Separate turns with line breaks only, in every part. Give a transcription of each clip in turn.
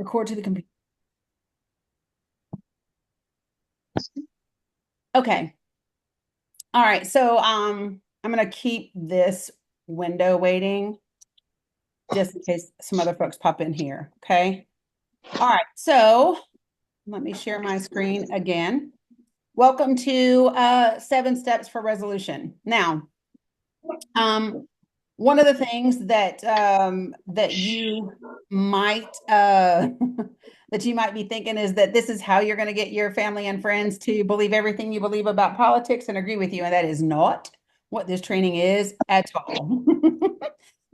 Record to the computer. Okay. All right. So I'm gonna keep this window waiting just in case some other folks pop in here. Okay. All right. So let me share my screen again. Welcome to 7 steps for resolution. Now, one of the things that you might that you might be thinking is that this is how you're going to get your family and friends to believe everything you believe about politics and agree with you, and that is not what this training is at all.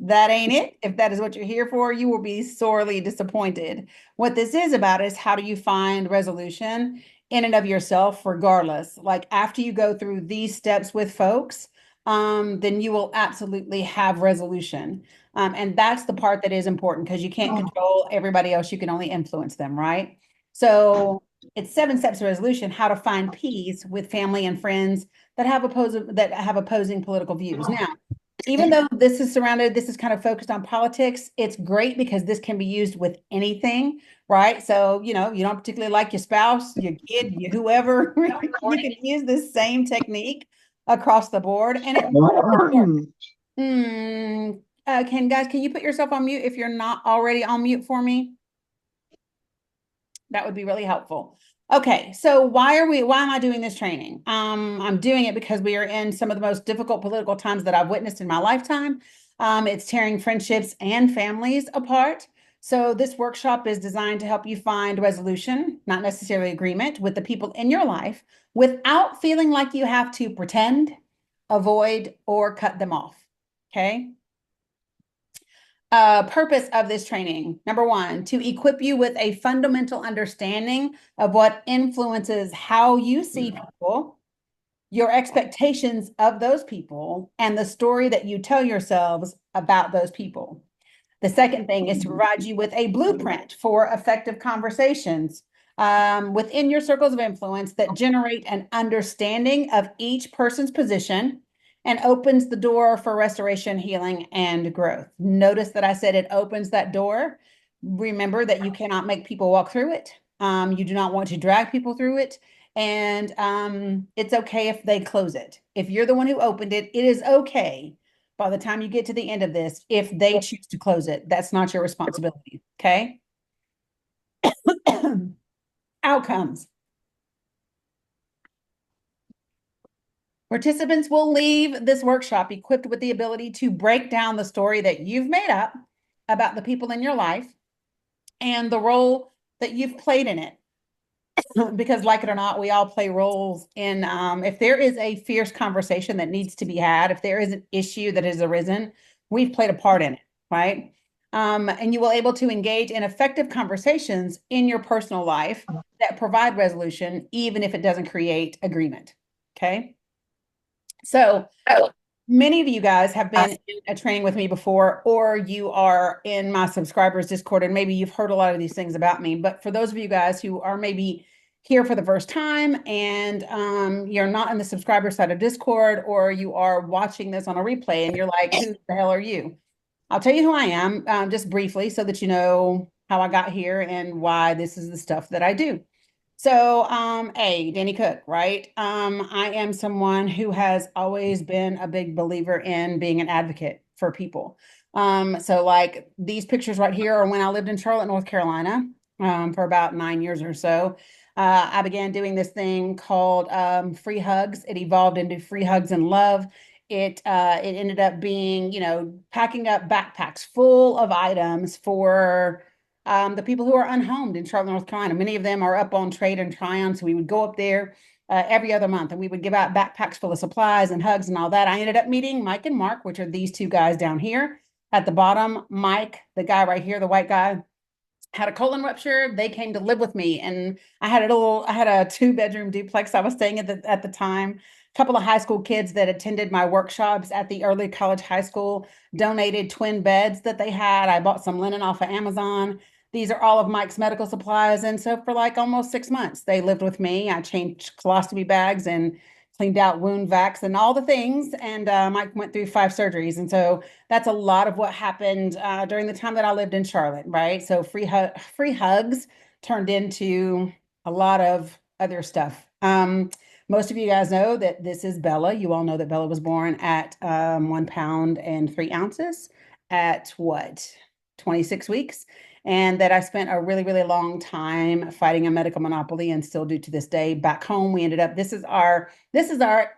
That ain't it. If that is what you're here for, you will be sorely disappointed. What this is about is how do you find resolution in and of yourself, regardless. Like after you go through these steps with folks, then you will absolutely have resolution. And that's the part that is important because you can't control everybody else. You can only influence them, right? So it's 7 steps of resolution, how to find peace with family and friends that have opposing political views. Now, even though this is kind of focused on politics, it's great because this can be used with anything, right? So, you don't particularly like your spouse, your kid, whoever, you can use this same technique across the board. And can you put yourself on mute if you're not already on mute for me? That would be really helpful. Okay, so why am I doing this training? I'm doing it because we are in some of the most difficult political times that I've witnessed in my lifetime. It's tearing friendships and families apart. So this workshop is designed to help you find resolution, not necessarily agreement, with the people in your life without feeling like you have to pretend, avoid, or cut them off. Okay. Purpose of this training. Number one, to equip you with a fundamental understanding of what influences how you see people, your expectations of those people, and the story that you tell yourselves about those people. The second thing is to provide you with a blueprint for effective conversations within your circles of influence that generate an understanding of each person's position and opens the door for restoration, healing, and growth. Notice that I said it opens that door. Remember that you cannot make people walk through it. You do not want to drag people through it. And it's okay if they close it. If you're the one who opened it, it is okay by the time you get to the end of this if they choose to close it. That's not your responsibility. Okay. Outcomes. Participants will leave this workshop equipped with the ability to break down the story that you've made up about the people in your life and the role that you've played in it. Because like it or not, we all play roles in, if there is a fierce conversation that needs to be had, if there is an issue that has arisen, we've played a part in it, right? And you will able to engage in effective conversations in your personal life that provide resolution, even if it doesn't create agreement. Okay. So many of you guys have been in a training with me before, or you are in my subscribers Discord, and maybe you've heard a lot of these things about me. But for those of you guys who are maybe here for the first time and you're not in the subscriber side of Discord, or you are watching this on a replay and you're like, who the hell are you? I'll tell you who I am just briefly so that you know how I got here and why this is the stuff that I do. So, Dani Cook, right? I am someone who has always been a big believer in being an advocate for people. So like these pictures right here are when I lived in Charlotte, North Carolina, for about 9 years or so. I began doing this thing called Free Hugs. It evolved into Free Hugs and Love. It ended up being, packing up backpacks full of items for the people who are unhomed in Charlotte, North Carolina. Many of them are up on Trade and Tryon. So we would go up there every other month and we would give out backpacks full of supplies and hugs and all that. I ended up meeting Mike and Mark, which are these two guys down here at the bottom. Mike, the guy right here, the white guy, had a colon rupture. They came to live with me, and I had a 2-bedroom duplex I was staying at the time. A couple of high school kids that attended my workshops at the early college high school donated twin beds that they had. I bought some linen off of Amazon. These are all of Mike's medical supplies. And so for like almost 6 months, they lived with me. I changed colostomy bags and cleaned out wound vacs and all the things. And Mike went through 5 surgeries. And so that's a lot of what happened during the time that I lived in Charlotte, right? So free hugs turned into a lot of other stuff. Most of you guys know that this is Bella. You all know that Bella was born at 1 pound and 3 ounces at what, 26 weeks? And that I spent a really, really long time fighting a medical monopoly and still do to this day. Back home, we ended up, this is our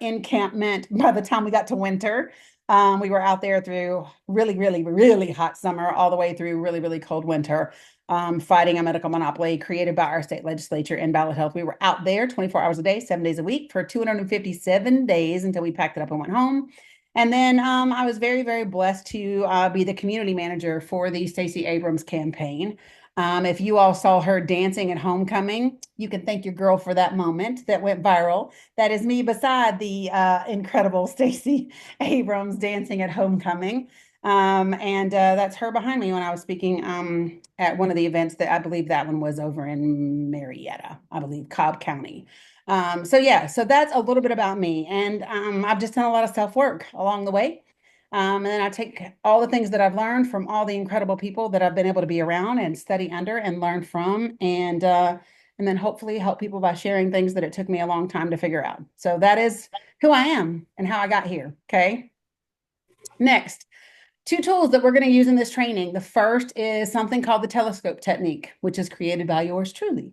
encampment by the time we got to winter. We were out there through really, really, really hot summer, all the way through really, really cold winter, fighting a medical monopoly created by our state legislature and Ballot Health. We were out there 24 hours a day, 7 days a week for 257 days until we packed it up and went home. And then I was very, very blessed to be the community manager for the Stacey Abrams campaign. If you all saw her dancing at homecoming, you can thank your girl for that moment that went viral. That is me beside the incredible Stacey Abrams dancing at homecoming. And that's her behind me when I was speaking at one of the events that I believe that one was over in Marietta, I believe, Cobb County. So yeah, so that's a little bit about me. And I've just done a lot of self-work along the way. And then I take all the things that I've learned from all the incredible people that I've been able to be around and study under and learn from, and then hopefully help people by sharing things that it took me a long time to figure out. So that is who I am and how I got here. Okay. Next, 2 tools that we're going to use in this training. The first is something called the telescope technique, which is created by yours truly.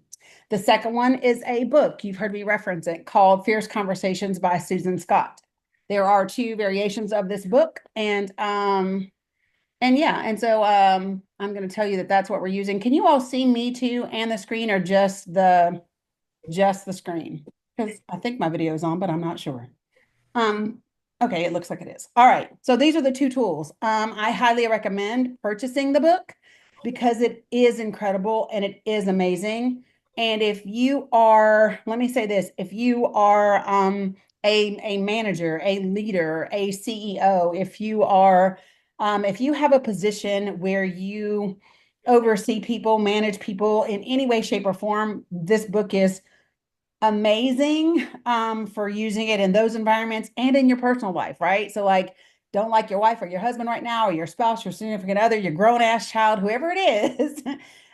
The second one is a book, you've heard me reference it, called Fierce Conversations by Susan Scott. There are 2 variations of this book, and yeah, and so I'm going to tell you that that's what we're using. Can you all see me too and the screen, or just the screen? Because I think my video is on, but I'm not sure. Okay, it looks like it is. All right, so these are the 2 tools. I highly recommend purchasing the book because it is incredible and it is amazing. And if you are, let me say this, if you are a manager, a leader, a CEO, if you have a position where you oversee people, manage people in any way, shape, or form, this book is amazing for using it in those environments and in your personal life, right? So like, don't like your wife or your husband right now, or your spouse, your significant other, your grown ass child, whoever it is.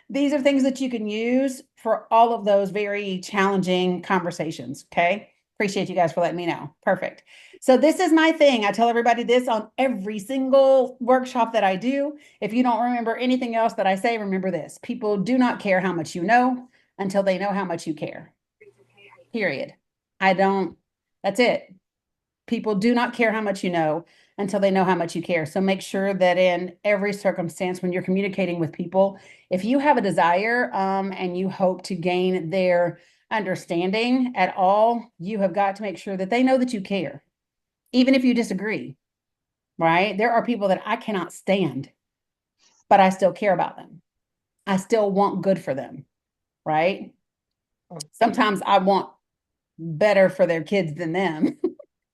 These are things that you can use for all of those very challenging conversations. Okay. Appreciate you guys for letting me know. Perfect. So this is my thing. I tell everybody this on every single workshop that I do. If you don't remember anything else that I say, remember this. People do not care how much you know until they know how much you care. Period. I don't, that's it. People do not care how much you know until they know how much you care. So make sure that in every circumstance when you're communicating with people, if you have a desire and you hope to gain their understanding at all, you have got to make sure that they know that you care, even if you disagree, right? There are people that I cannot stand, but I still care about them. I still want good for them, right? Sometimes I want better for their kids than them.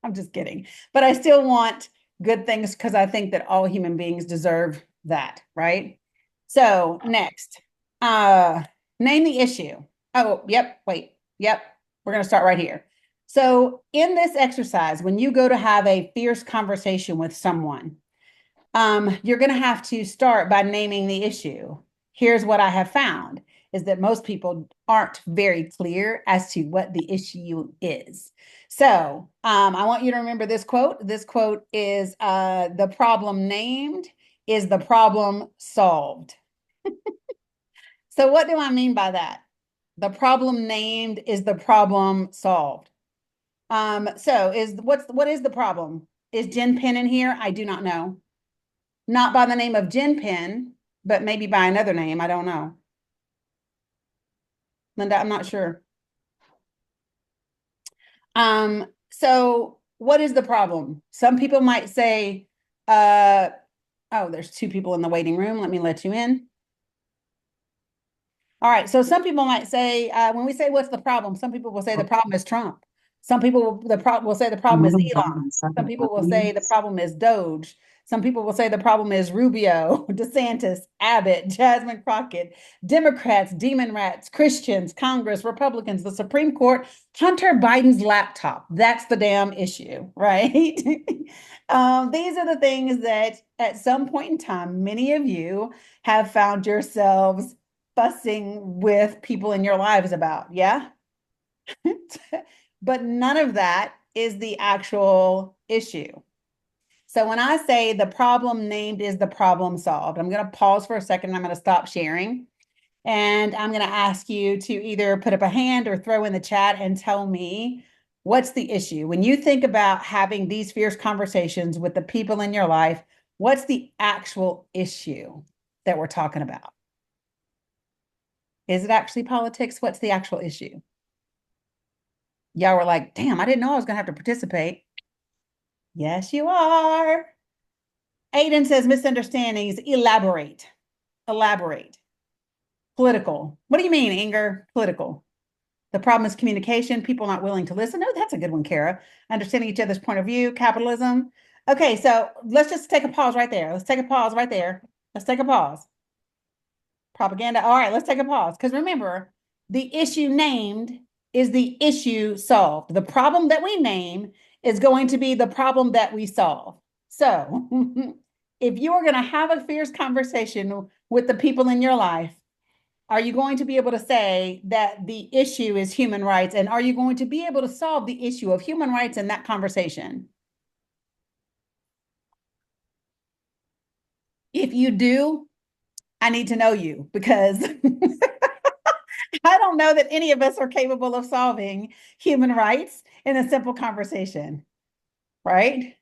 I'm just kidding. But I still want good things because I think that all human beings deserve that, right? So next, name the issue. Oh, yep, wait, yep. We're going to start right here. So in this exercise, when you go to have a fierce conversation with someone, you're going to have to start by naming the issue. Here's what I have found is that most people aren't very clear as to what the issue is. So I want you to remember this quote. This quote is the problem named is the problem solved. So what do I mean by that? The problem named is the problem solved. So what is the problem? Is Jen Penn in here? I do not know. Not by the name of Jen Penn, but maybe by another name. I don't know. Linda, I'm not sure. So what is the problem? Some people might say, oh, there's 2 people in the waiting room. Let me let you in. All right. So some people might say, when we say what's the problem, some people will say the problem is Trump. Some people will say the problem is Elon. Some people will say the problem is Doge. Some people will say the problem is Rubio, DeSantis, Abbott, Jasmine Crockett, Democrats, demon rats, Christians, Congress, Republicans, the Supreme Court, Hunter Biden's laptop. That's the damn issue, right? These are the things that at some point in time, many of you have found yourselves fussing with people in your lives about. Yeah. But none of that is the actual issue. So when I say the problem named is the problem solved, I'm going to pause for a second and I'm going to stop sharing. And I'm going to ask you to either put up a hand or throw in the chat and tell me what's the issue. When you think about having these fierce conversations with the people in your life, what's the actual issue that we're talking about? Is it actually politics? What's the actual issue? Y'all were like, damn, I didn't know I was going to have to participate. Yes, you are. Aiden says misunderstandings. Elaborate. Elaborate. Political. What do you mean, Inger? Political. The problem is communication, people not willing to listen. Oh, that's a good one, Kara. Understanding each other's point of view, capitalism. Okay, so let's just take a pause right there. Let's take a pause right there. Let's take a pause. Propaganda. All right, let's take a pause. Because remember, the issue named is the issue solved. The problem that we name is going to be the problem that we solve. So if you are going to have a fierce conversation with the people in your life, are you going to be able to say that the issue is human rights? And are you going to be able to solve the issue of human rights in that conversation? If you do, I need to know you because I don't know that any of us are capable of solving human rights in a simple conversation, right?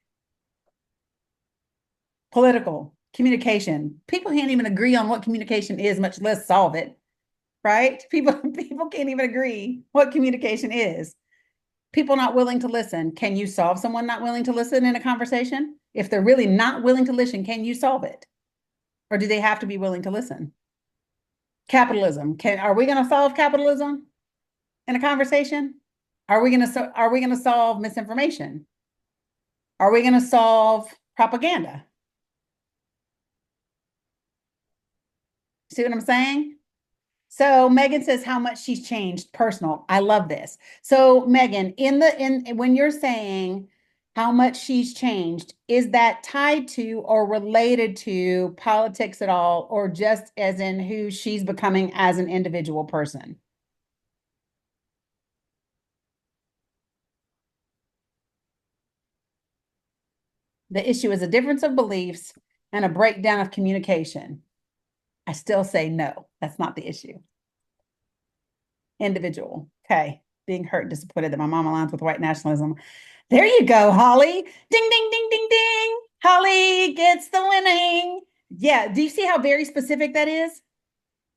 Political communication. People can't even agree on what communication is, much less solve it, right? People can't even agree what communication is. People not willing to listen. Can you solve someone not willing to listen in a conversation? If they're really not willing to listen, can you solve it? Or do they have to be willing to listen? Capitalism. Are we going to solve capitalism in a conversation? Are we going to solve misinformation? Are we going to solve propaganda? See what I'm saying? So Megan says how much she's changed. Personal. I love this. So Megan, in when you're saying how much she's changed, is that tied to or related to politics at all, or just as in who she's becoming as an individual person? The issue is a difference of beliefs and a breakdown of communication. I still say no. That's not the issue. Individual. Okay. Being hurt and disappointed that my mom aligns with white nationalism. There you go, Holly. Ding, ding, ding, ding, ding. Holly gets the winning. Yeah. Do you see how very specific that is?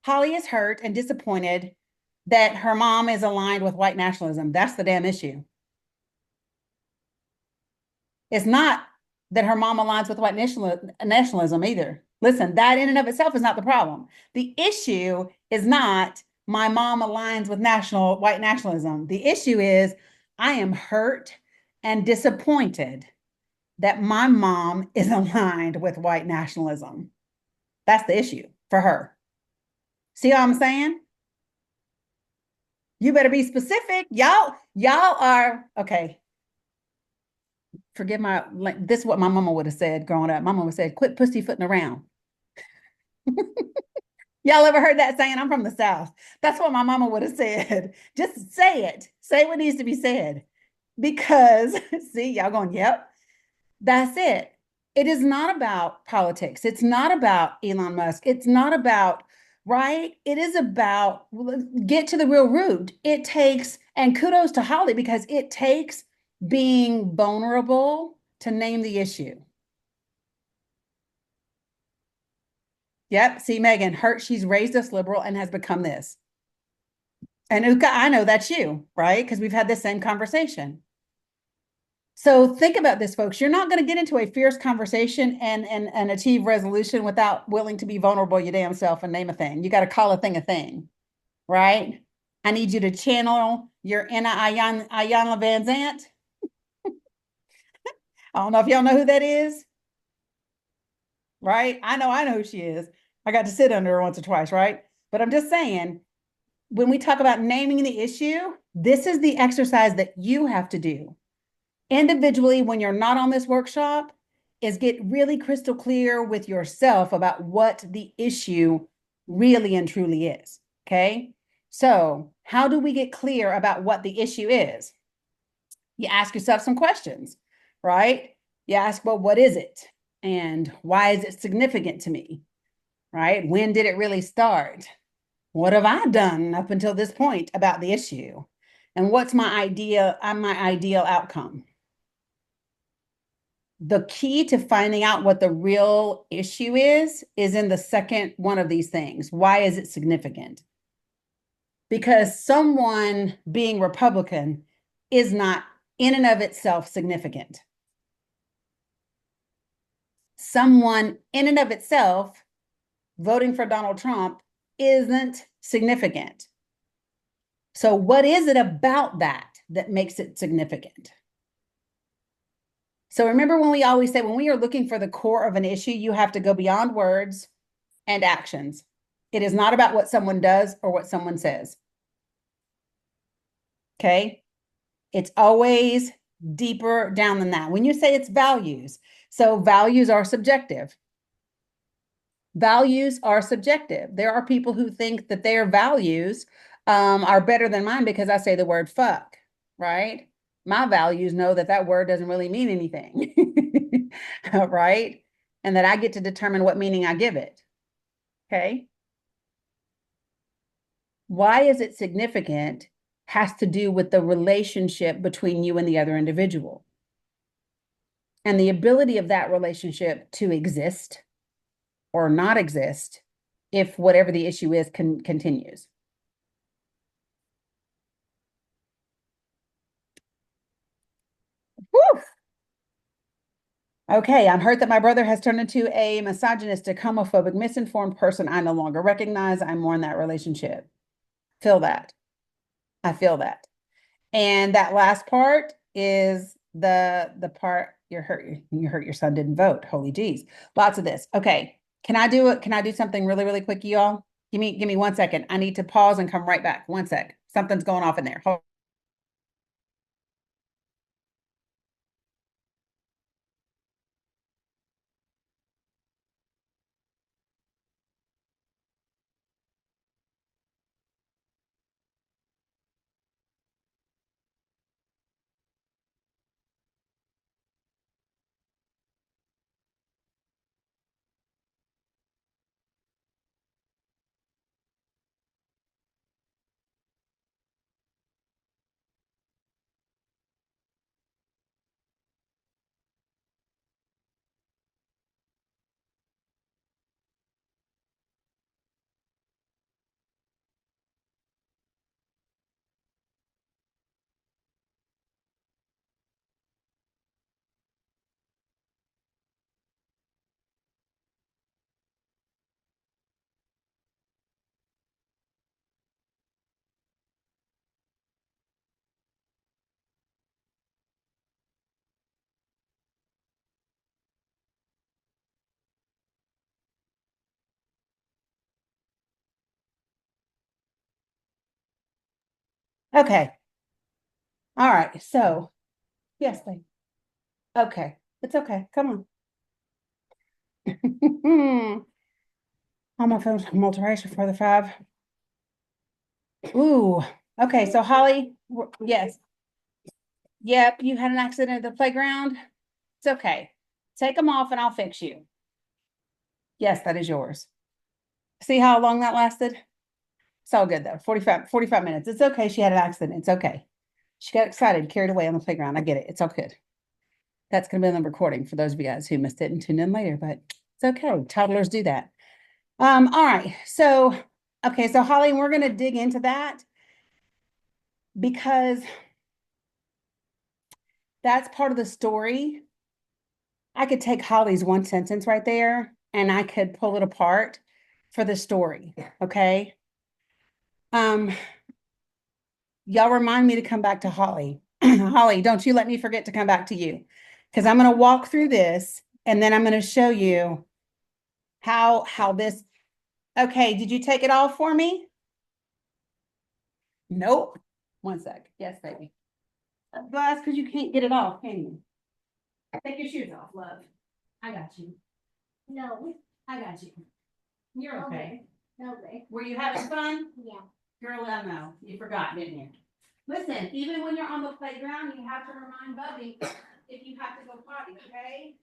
Holly is hurt and disappointed that her mom is aligned with white nationalism. That's the damn issue. It's not that her mom aligns with white nationalism either. Listen, that in and of itself is not the problem. The issue is not my mom aligns with white nationalism. The issue is I am hurt and disappointed that my mom is aligned with white nationalism. That's the issue for her. See what I'm saying? You better be specific. Y'all are okay. Forgive my, this is what my mama would have said growing up. My mama said, quit pussyfooting around. Y'all ever heard that saying? I'm from the South. That's what my mama would have said. Just say it. Say what needs to be said. Because, see, y'all going, yep, that's it. It is not about politics. It's not about Elon Musk. It's not about, right? It is about get to the real root. It takes, and kudos to Holly because it takes being vulnerable to name the issue. Yep. See, Megan, hurt. She's raised us liberal and has become this. And Uka, I know that's you, right? Because we've had the same conversation. So think about this, folks. You're not going to get into a fierce conversation and achieve resolution without willing to be vulnerable your damn self and name a thing. You got to call a thing, right? I need you to channel your inner Ayanna Van Zant. I don't know if y'all know who that is. right? I know who she is. I got to sit under her once or twice, right? But I'm just saying, when we talk about naming the issue, this is the exercise that you have to do individually when you're not on this workshop, is get really crystal clear with yourself about what the issue really and truly is. Okay. So, how do we get clear about what the issue is? You ask yourself some questions, right? You ask, well, what is it? And why is it significant to me? Right? When did it really start? What have I done up until this point about the issue? And what's my ideal outcome? The key to finding out what the real issue is in the second one of these things. Why is it significant? Because someone being Republican is not in and of itself significant. Someone in and of itself voting for Donald Trump isn't significant. So, what is it about that makes it significant? So, remember when we always say when we are looking for the core of an issue, you have to go beyond words and actions. It is not about what someone does or what someone says. Okay. It's always deeper down than that. When you say it's values, so values are subjective. Values are subjective. There are people who think that their values are better than mine because I say the word fuck, right? My values know that that word doesn't really mean anything, right? And that I get to determine what meaning I give it. Okay. Why is it significant has to do with the relationship between you and the other individual and the ability of that relationship to exist or not exist if whatever the issue is continues. Whew. Okay, I'm hurt that my brother has turned into a misogynistic, homophobic, misinformed person I no longer recognize. I mourn that relationship. Feel that. I feel that. And that last part is the part you hurt your son didn't vote. Holy geez. Lots of this. Okay. Can I do it? Can I do something really, really quick, y'all? Give me 1 second. I need to pause and come right back. 1 sec. Something's going off in there. Hold. Okay. All right. So, yes, babe. Okay. It's okay. Come on. Homophones, multiracial for the five. Ooh. Okay. So, Holly, yes. Yep. You had an accident at the playground. It's okay. Take them off and I'll fix you. Yes, that is yours. See how long that lasted? It's all good though. 45 minutes. It's okay. She had an accident. It's okay. She got excited, carried away on the playground. I get it. It's all good. That's going to be on the recording for those of you guys who missed it and tuned in later, but it's okay. Toddlers do that. All right. So, okay. So Holly, we're going to dig into that because that's part of the story. I could take Holly's one sentence right there and I could pull it apart for the story. Okay. Um, y'all remind me to come back to Holly. Holly, don't you let me forget to come back to you because I'm going to walk through this and then I'm going to show you how this, okay, did you take it off for me? Nope. One sec. Yes, baby. Well, that's because you can't get it off, can you? Take your shoes off, love. I got you.
No.
I got you. You're okay.
No way.
Were you having fun?
Yeah.
Girl, I know. You forgot, didn't you? Listen, even when you're on the playground, you have to remind Bubby if you have to go potty, okay?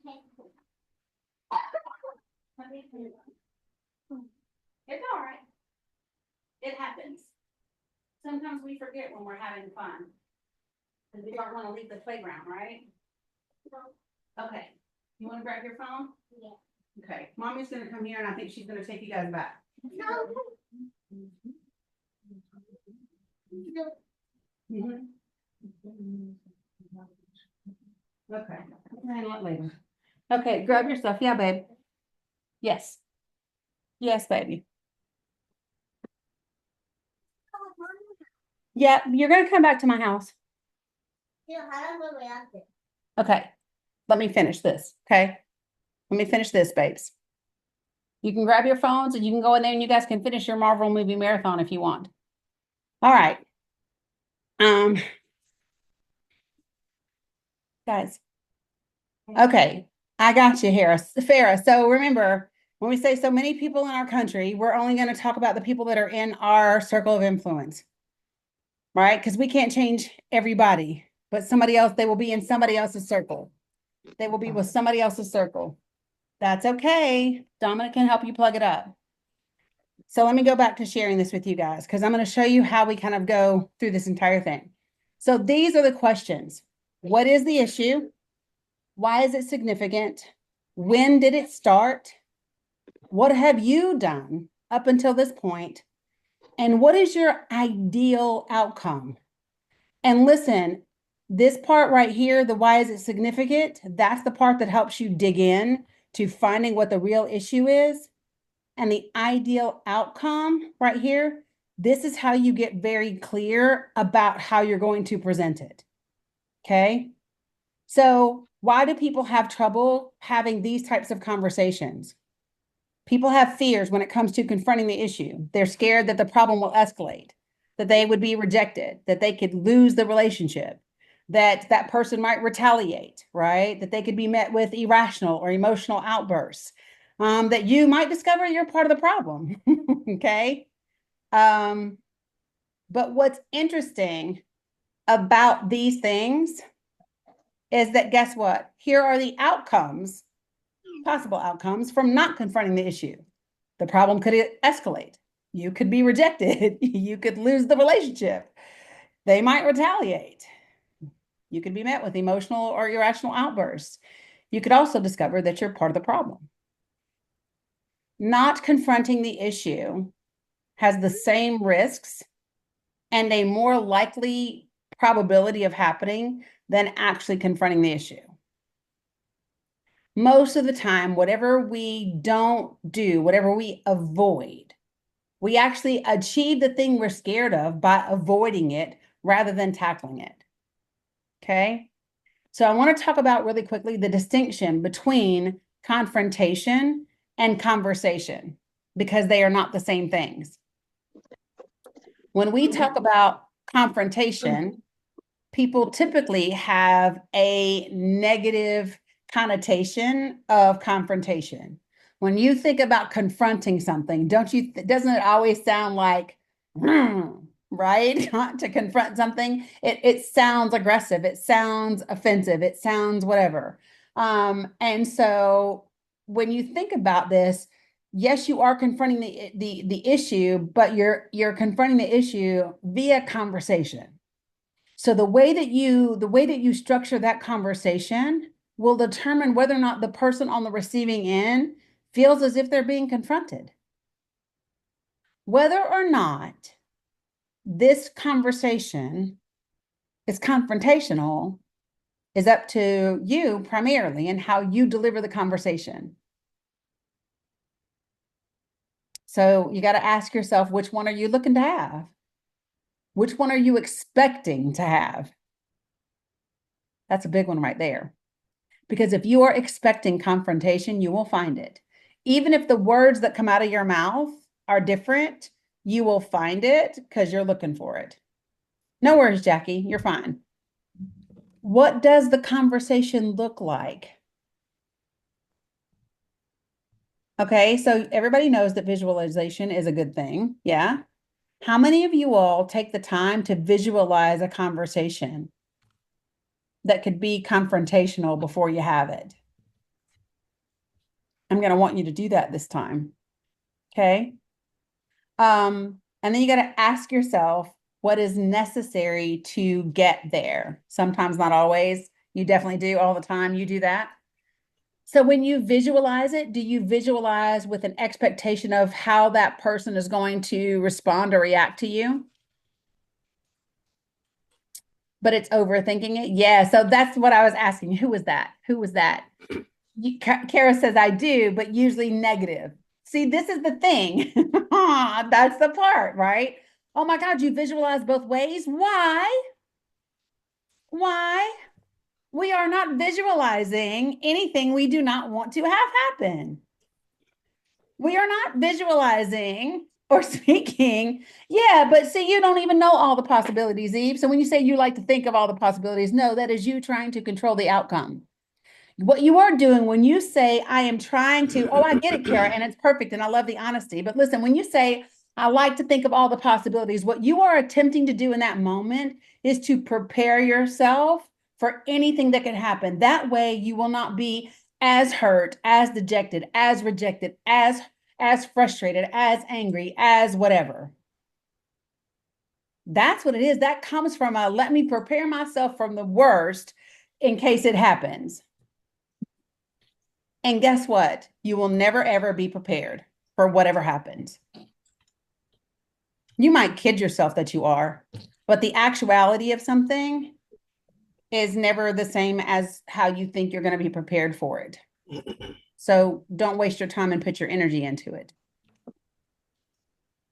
It's all right. It happens. Sometimes we forget when we're having fun. Because we don't want to leave the playground, right? Okay. You want to grab your phone?
Yeah.
Okay. Mommy's going to come here and I think she's going to take you guys back.
No.
Mhm. Okay. Handle it later. Okay, grab your stuff. Yeah, babe. Yes. Yes, baby. Yeah, you're gonna come back to my house. Okay. Let me finish this. Okay. Let me finish this, babes. You can grab your phones and you can go in there and you guys can finish your Marvel movie marathon if you want. All right. Guys. Okay. I got you here, Farah. So remember, when we say so many people in our country, we're only going to talk about the people that are in our circle of influence, right? Because we can't change everybody, but somebody else, they will be in somebody else's circle. They will be with somebody else's circle. That's okay. Dominic can help you plug it up. So let me go back to sharing this with you guys because I'm going to show you how we kind of go through this entire thing. So these are the questions. What is the issue? Why is it significant? When did it start? What have you done up until this point? And what is your ideal outcome? And listen, this part right here, the why is it significant? That's the part that helps you dig in to finding what the real issue is. And the ideal outcome right here, this is how you get very clear about how you're going to present it. Okay. So why do people have trouble having these types of conversations? People have fears when it comes to confronting the issue. They're scared that the problem will escalate, that they would be rejected, that they could lose the relationship, that that person might retaliate, right? That they could be met with irrational or emotional outbursts, that you might discover you're part of the problem. Okay. But what's interesting about these things is that guess what? Here are the outcomes, possible outcomes from not confronting the issue. The problem could escalate. You could be rejected. You could lose the relationship. They might retaliate. You could be met with emotional or irrational outbursts. You could also discover that you're part of the problem. Not confronting the issue has the same risks and a more likely probability of happening than actually confronting the issue. Most of the time, whatever we don't do, whatever we avoid, we actually achieve the thing we're scared of by avoiding it rather than tackling it. Okay. So I want to talk about really quickly the distinction between confrontation and conversation because they are not the same things. When we talk about confrontation, people typically have a negative connotation of confrontation. When you think about confronting something, doesn't it always sound like, right? To confront something, it sounds aggressive, it sounds offensive, it sounds whatever. And so when you think about this, yes, you are confronting the issue, but you're confronting the issue via conversation. So the way that you structure that conversation will determine whether or not the person on the receiving end feels as if they're being confronted. Whether or not this conversation is confrontational is up to you primarily and how you deliver the conversation. So you got to ask yourself, which one are you looking to have? Which one are you expecting to have? That's a big one right there. Because if you are expecting confrontation, you will find it. Even if the words that come out of your mouth are different, you will find it because you're looking for it. No worries, Jackie. You're fine. What does the conversation look like? Okay, so everybody knows that visualization is a good thing. Yeah. How many of you all take the time to visualize a conversation that could be confrontational before you have it? I'm going to want you to do that this time. Okay. And then you got to ask yourself what is necessary to get there. Sometimes, not always. You definitely do all the time. You do that. So when you visualize it, do you visualize with an expectation of how that person is going to respond or react to you? But it's overthinking it. Yeah. So that's what I was asking. Who was that? Who was that? Kara says, I do, but usually negative. See, this is the thing. That's the part, right? Oh my God, you visualize both ways. Why? Why? We are not visualizing anything we do not want to have happen. We are not visualizing or speaking. Yeah, but see, you don't even know all the possibilities, Eve. So when you say you like to think of all the possibilities, no, that is you trying to control the outcome. What you are doing when you say, I am trying to, oh, I get it, Kara, and it's perfect. And I love the honesty. But listen, when you say, I like to think of all the possibilities, what you are attempting to do in that moment is to prepare yourself for anything that can happen. That way, you will not be as hurt, as dejected, as rejected, as frustrated, as angry, as whatever. That's what it is. That comes from a let me prepare myself from the worst in case it happens. And guess what? You will never, ever be prepared for whatever happens. You might kid yourself that you are, but the actuality of something is never the same as how you think you're going to be prepared for it. So don't waste your time and put your energy into it.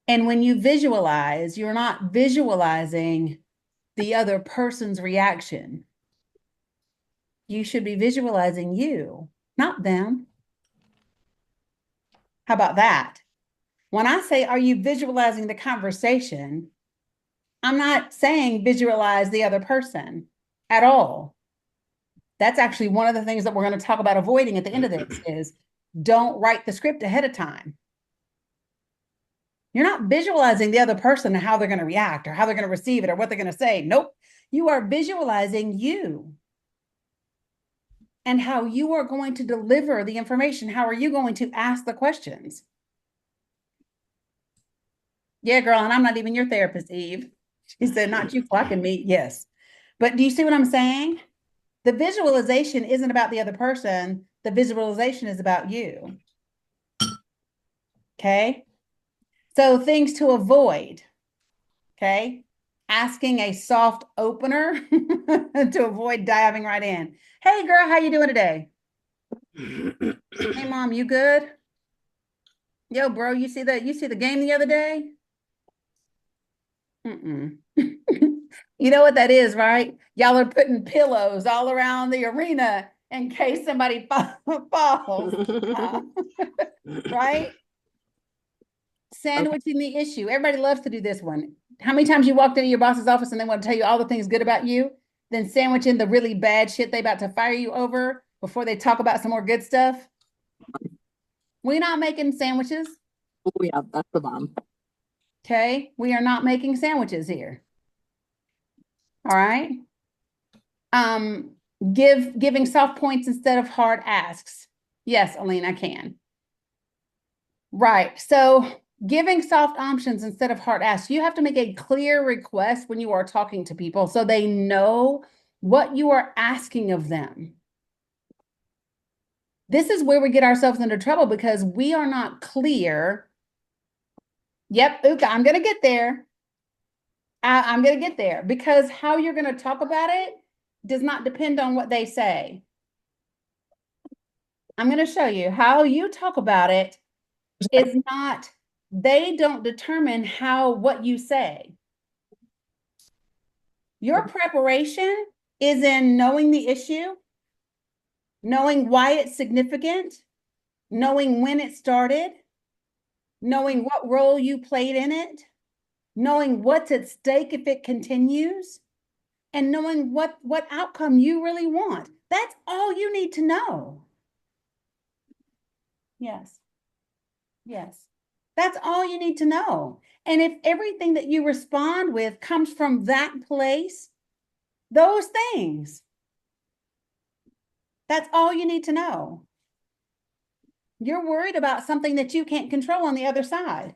And when you visualize, you're not visualizing the other person's reaction. You should be visualizing you, not them. How about that? When I say, are you visualizing the conversation? I'm not saying visualize the other person at all. That's actually one of the things that we're going to talk about avoiding at the end of this is don't write the script ahead of time. You're not visualizing the other person and how they're going to react or how they're going to receive it or what they're going to say. Nope. You are visualizing you and how you are going to deliver the information. How are you going to ask the questions? Yeah, girl, and I'm not even your therapist, Eve. She said, not you clocking me. Yes. But do you see what I'm saying? The visualization isn't about the other person. The visualization is about you. Okay. So things to avoid. Okay. Asking a soft opener to avoid diving right in. Hey girl, how you doing today? Hey mom, you good? Yo, bro, you see the game the other day? Mm-mm. You know what that is, right? Y'all are putting pillows all around the arena in case somebody falls. Right? Sandwiching the issue. Everybody loves to do this one. How many times you walked into your boss's office and they want to tell you all the things good about you, then sandwich in the really bad shit they about to fire you over before they talk about some more good stuff? We're not making sandwiches.
Oh yeah, that's the bomb.
Okay. We are not making sandwiches here. All right. Um, giving soft points instead of hard asks. Yes, Aline, I can. Right. So giving soft options instead of hard asks. You have to make a clear request when you are talking to people so they know what you are asking of them. This is where we get ourselves into trouble because we are not clear. Yep, Uka, I'm going to get there. I'm going to get there because how you're going to talk about it does not depend on what they say. I'm going to show you how you talk about it is not, they don't determine what you say. Your preparation is in knowing the issue, knowing why it's significant, knowing when it started, knowing what role you played in it, knowing what's at stake if it continues, and knowing what outcome you really want. That's all you need to know. Yes. Yes. That's all you need to know. And if everything that you respond with comes from that place, those things, that's all you need to know. You're worried about something that you can't control on the other side.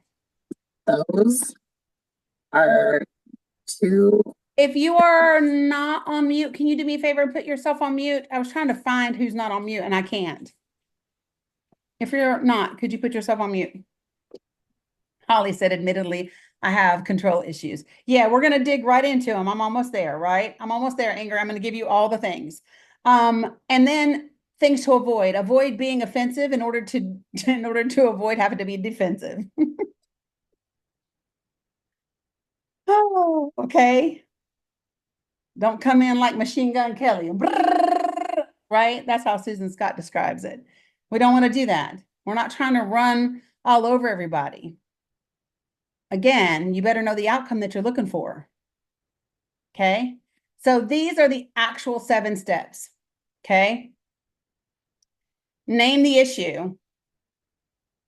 Those are two.
If you are not on mute, can you do me a favor and put yourself on mute? I was trying to find who's not on mute and I can't. If you're not, could you put yourself on mute? Holly said, admittedly, I have control issues. Yeah, we're going to dig right into them. I'm almost there, right? I'm almost there, Inger. I'm going to give you all the things. And then things to avoid. Avoid being offensive in order to avoid having to be defensive. Oh, okay. Don't come in like Machine Gun Kelly. Right? That's how Susan Scott describes it. We don't want to do that. We're not trying to run all over everybody. Again, you better know the outcome that you're looking for. Okay. So these are the actual 7 steps. Okay. Name the issue.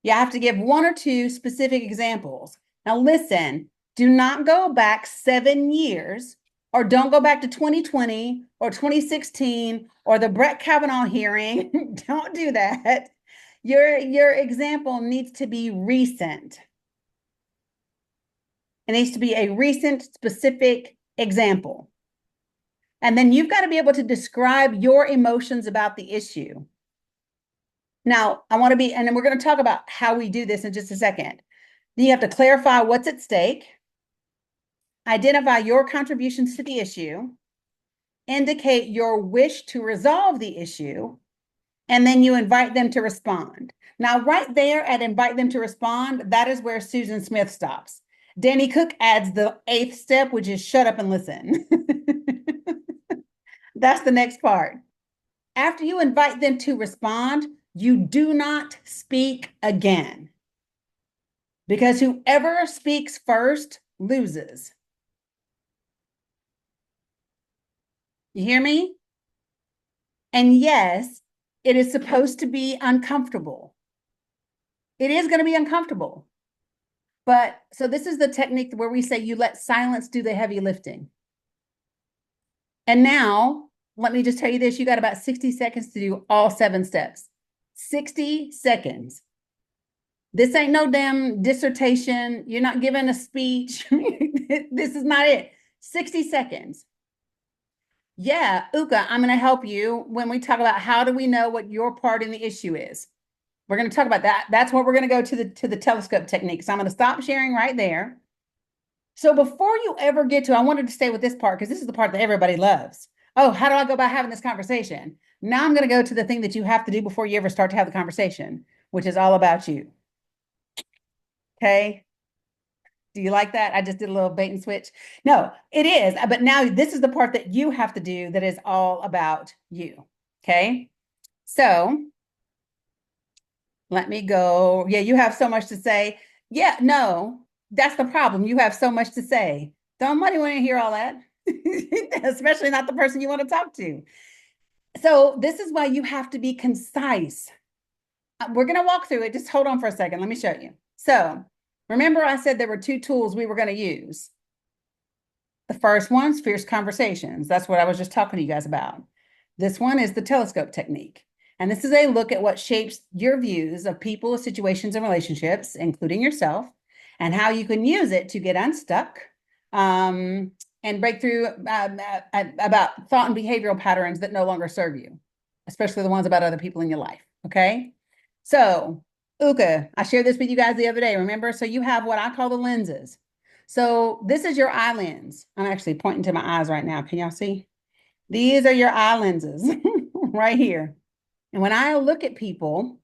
You have to give 1 or 2 specific examples. Now, listen, do not go back 7 years or don't go back to 2020 or 2016 or the Brett Kavanaugh hearing. Don't do that. Your example needs to be recent. It needs to be a recent, specific example. And then you've got to be able to describe your emotions about the issue. Now, I want to be, and then we're going to talk about how we do this in just a second. Then you have to clarify what's at stake, identify your contributions to the issue, indicate your wish to resolve the issue, and then you invite them to respond. Now, right there at invite them to respond, that is where Susan Smith stops. Dani Cook adds the 8th step, which is shut up and listen. That's the next part. After you invite them to respond, you do not speak again. Because whoever speaks first loses. You hear me? And yes, it is supposed to be uncomfortable. It is going to be uncomfortable. But so this is the technique where we say you let silence do the heavy lifting. And now, let me just tell you this, you got about 60 seconds to do all 7 steps. 60 seconds. This ain't no damn dissertation. You're not giving a speech. This is not it. 60 seconds. Yeah, Uka, I'm going to help you when we talk about how do we know what your part in the issue is. We're going to talk about that. That's what we're going to go to the telescope technique. So I'm going to stop sharing right there. So before you ever get to, I wanted to stay with this part because this is the part that everybody loves. Oh, how do I go about having this conversation? Now I'm going to go to the thing that you have to do before you ever start to have the conversation, which is all about you. Okay. Do you like that? I just did a little bait and switch. No, it is. But now this is the part that you have to do that is all about you. Okay. So let me go. Yeah, you have so much to say. Yeah, no, that's the problem. You have so much to say. Don't nobody want to hear all that, especially not the person you want to talk to. So this is why you have to be concise. We're going to walk through it. Just hold on for a second. Let me show you. So remember I said there were 2 tools we were going to use. The first one's fierce conversations. That's what I was just talking to you guys about. This one is the telescope technique. And this is a look at what shapes your views of people, situations, and relationships, including yourself, and how you can use it to get unstuck and break through about thought and behavioral patterns that no longer serve you, especially the ones about other people in your life. Okay. So, Uka, I shared this with you guys the other day, remember? So you have what I call the lenses. So this is your eye lens. I'm actually pointing to my eyes right now. Can y'all see? These are your eye lenses right here. And when I look at people,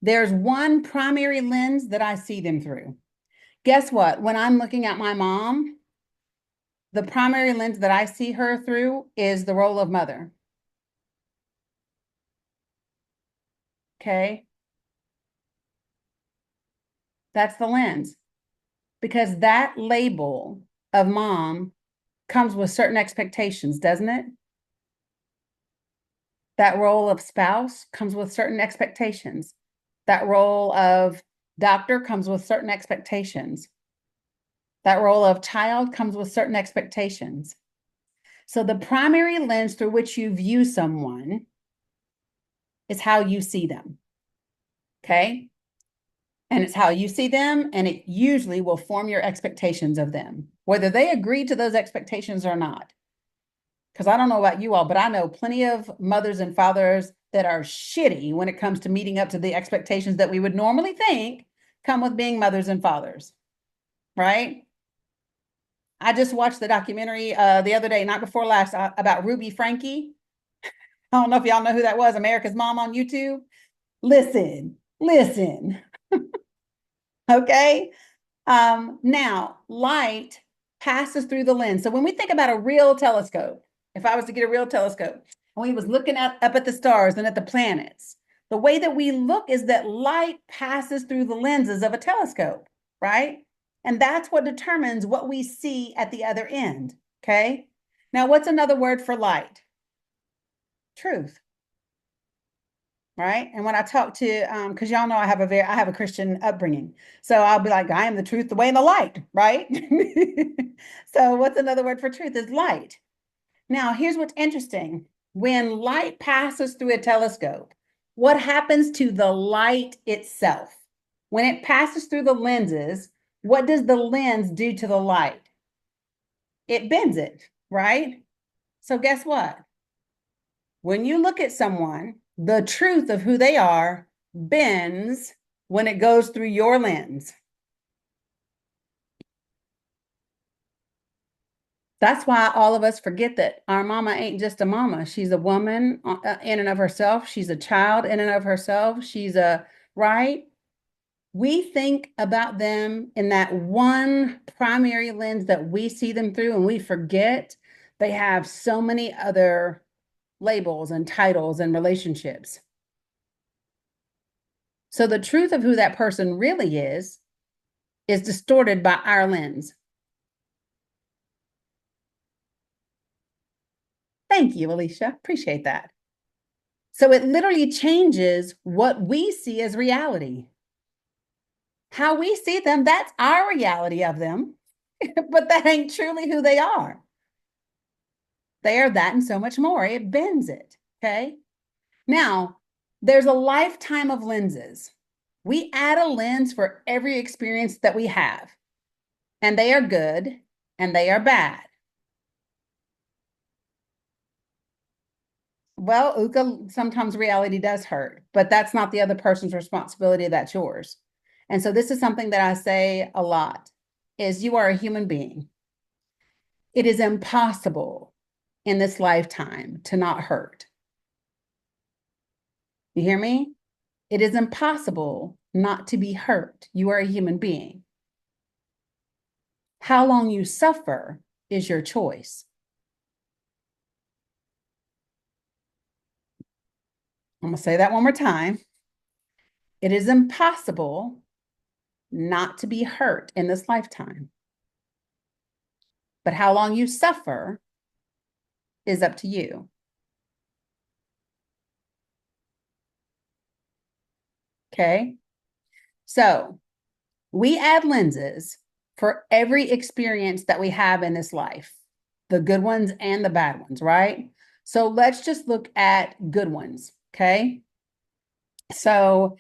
there's one primary lens that I see them through. Guess what? When I'm looking at my mom, the primary lens that I see her through is the role of mother. Okay. That's the lens. Because that label of mom comes with certain expectations, doesn't it? That role of spouse comes with certain expectations. That role of doctor comes with certain expectations. That role of child comes with certain expectations. So the primary lens through which you view someone is how you see them. Okay. And it's how you see them, and it usually will form your expectations of them, whether they agree to those expectations or not. Because I don't know about you all, but I know plenty of mothers and fathers that are shitty when it comes to meeting up to the expectations that we would normally think come with being mothers and fathers, right? I just watched the documentary the other day, not before last, about Ruby Frankie. I don't know if y'all know who that was, America's Mom on YouTube. Listen, okay? Now, light passes through the lens. So when we think about a real telescope, if I was to get a real telescope and we was looking up at the stars and at the planets, the way that we look is that light passes through the lenses of a telescope, right? And that's what determines what we see at the other end, okay? Now, what's another word for light? Truth, right? And when I talk to, because y'all know I have a Christian upbringing, so I'll be like, I am the truth, the way, and the light, right? So what's another word for truth is light. Now, here's what's interesting. When light passes through a telescope, what happens to the light itself? When it passes through the lenses, what does the lens do to the light? It bends it, right? So guess what? When you look at someone, the truth of who they are bends when it goes through your lens. That's why all of us forget that our mama ain't just a mama. She's a woman in and of herself. She's a child in and of herself. Right? We think about them in that one primary lens that we see them through, and we forget they have so many other labels and titles and relationships. So the truth of who that person really is distorted by our lens. Thank you, Alicia. Appreciate that. So it literally changes what we see as reality. How we see them, that's our reality of them, but that ain't truly who they are. They are that and so much more. It bends it. Okay. Now, there's a lifetime of lenses. We add a lens for every experience that we have, and they are good and they are bad. Well, Uka, sometimes reality does hurt, but that's not the other person's responsibility. That's yours. And so this is something that I say a lot is you are a human being. It is impossible in this lifetime to not hurt. You hear me? It is impossible not to be hurt. You are a human being. How long you suffer is your choice. I'm going to say that one more time. It is impossible not to be hurt in this lifetime. But how long you suffer is up to you. Okay. So we add lenses for every experience that we have in this life, the good ones and the bad ones, right? So let's just look at good ones. Okay. So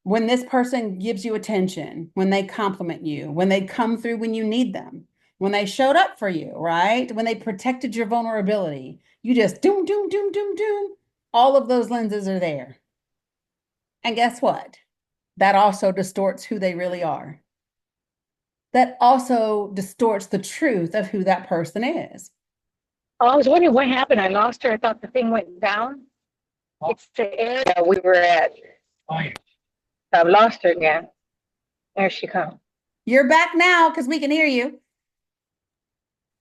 when this person gives you attention, when they compliment you, when they come through when you need them, when they showed up for you, right? When they protected your vulnerability, you just doom, doom, doom, doom, doom. All of those lenses are there. And guess what? That also distorts who they really are. That also distorts the truth of who that person is.
Oh, I was wondering what happened. I lost her. I thought the thing went down. It's the area we were at. I've lost her again. There she comes.
You're back now because we can hear you.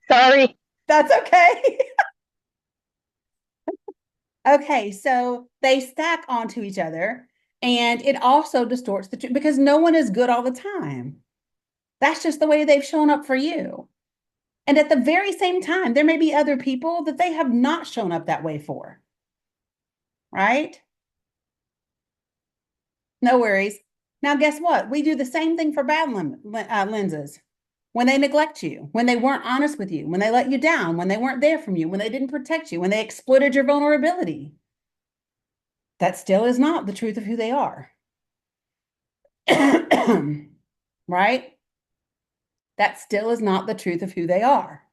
Sorry.
That's okay. Okay, so they stack onto each other. And it also distorts the truth because no one is good all the time. That's just the way they've shown up for you. And at the very same time, there may be other people that they have not shown up that way for. Right? No worries. Now, guess what? We do the same thing for bad lenses. When they neglect you, when they weren't honest with you, when they let you down, when they weren't there for you, when they didn't protect you, when they exploited your vulnerability. That still is not the truth of who they are. Right? That still is not the truth of who they are.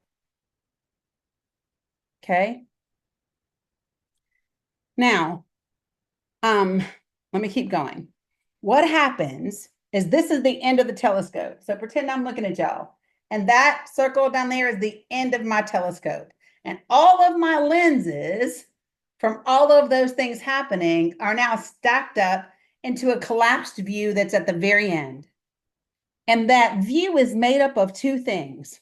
Okay? Now, let me keep going. What happens is this is the end of the telescope. So pretend I'm looking at y'all. And that circle down there is the end of my telescope. And all of my lenses from all of those things happening are now stacked up into a collapsed view that's at the very end. And that view is made up of two things: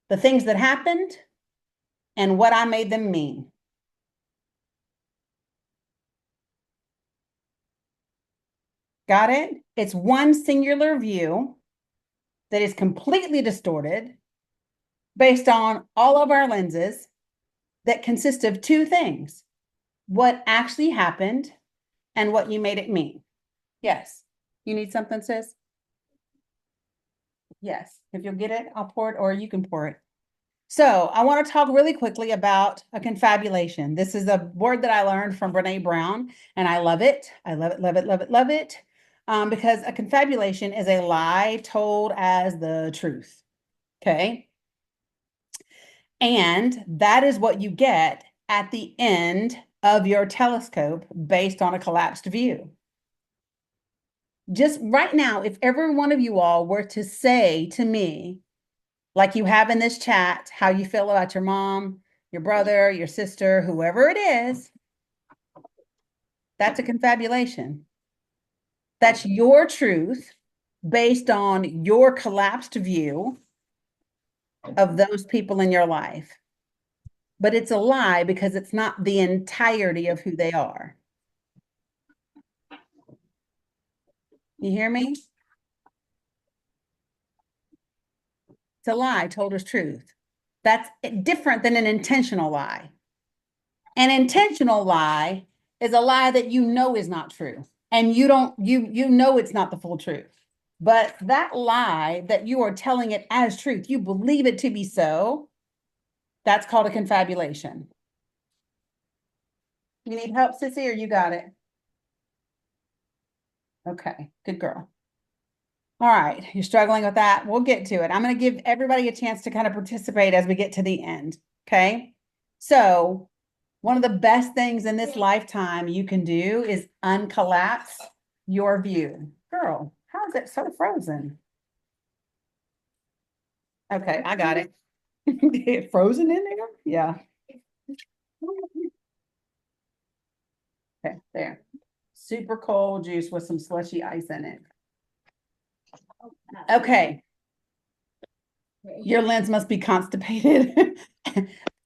the things that happened and what I made them mean. Got it? It's one singular view that is completely distorted based on all of our lenses that consist of two things: what actually happened and what you made it mean. Yes. You need something, sis? Yes. If you'll get it, I'll pour it, or you can pour it. So I want to talk really quickly about a confabulation. This is a word that I learned from Brene Brown, and I love it. I love it, love it, love it, love it. Because a confabulation is a lie told as the truth. Okay. And that is what you get at the end of your telescope based on a collapsed view. Just right now, if every one of you all were to say to me, like you have in this chat, how you feel about your mom, your brother, your sister, whoever it is, that's a confabulation. That's your truth based on your collapsed view of those people in your life. But it's a lie because it's not the entirety of who they are. You hear me? It's a lie told as truth. That's different than an intentional lie. An intentional lie is a lie that you know is not true. And you know it's not the full truth. But that lie that you are telling it as truth, you believe it to be so, that's called a confabulation. You need help, Sissy, or you got it? Okay, good girl. All right, you're struggling with that. We'll get to it. I'm going to give everybody a chance to kind of participate as we get to the end. Okay. So one of the best things in this lifetime you can do is uncollapse your view. Girl, how is it so frozen? Okay, I got it. It frozen in there? Yeah. Okay, there. Super cold juice with some slushy ice in it. Okay. Your lens must be constipated.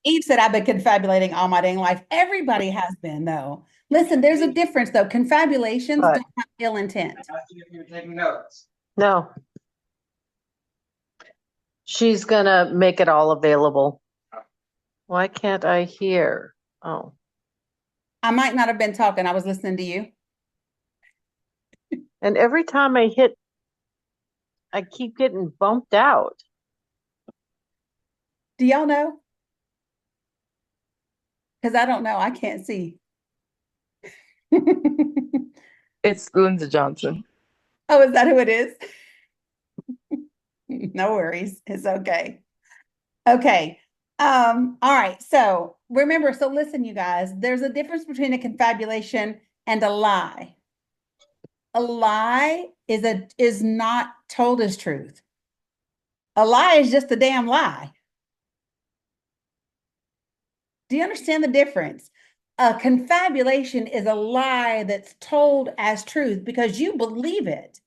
Eve said, I've been confabulating all my dang life. Everybody has been, though. Listen, there's a difference, though. Confabulations
What?
don't have ill intent.
Asking if you were taking notes.
No. She's gonna make it all available. Why can't I hear? Oh,
I might not have been talking. I was listening to you.
and every time I hit, I keep getting bumped out.
Do y'all know? Because I don't know. I can't see.
It's Linda Johnson.
Oh, is that who it is? No worries. It's okay. Okay. All right. So remember, so listen, you guys, there's a difference between a confabulation and a lie. A lie is not told as truth. A lie is just a damn lie. Do you understand the difference? A confabulation is a lie that's told as truth because you believe it.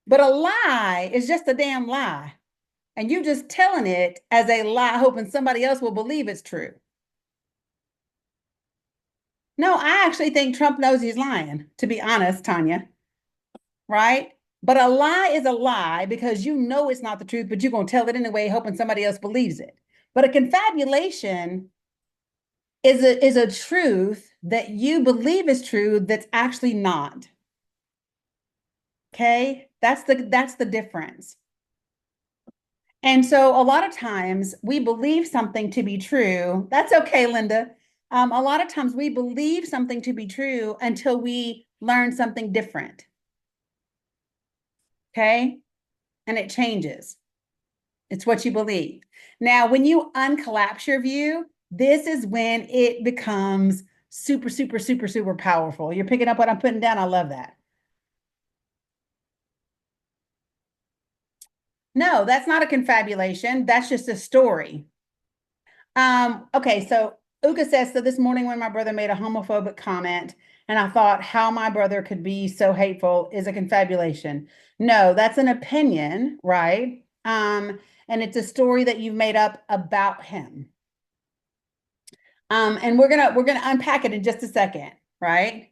But a lie is just a damn lie. And you just telling it as a lie, hoping somebody else will believe it's true. No, I actually think Trump knows he's lying, to be honest, Tanya. Right? But a lie is a lie because you know it's not the truth, but you're going to tell it anyway, hoping somebody else believes it. But a confabulation is a truth that you believe is true that's actually not. Okay? That's the difference. And so a lot of times we believe something to be true. That's okay, Linda. A lot of times we believe something to be true until we learn something different. Okay? And it changes. It's what you believe. Now, when you uncollapse your view, this is when it becomes super, super, super, super powerful. You're picking up what I'm putting down. I love that. No, that's not a confabulation. That's just a story. Okay, so Uka says, so this morning when my brother made a homophobic comment, and I thought how my brother could be so hateful is a confabulation. No, that's an opinion, right? And it's a story that you've made up about him. And we're gonna unpack it in just a second, right?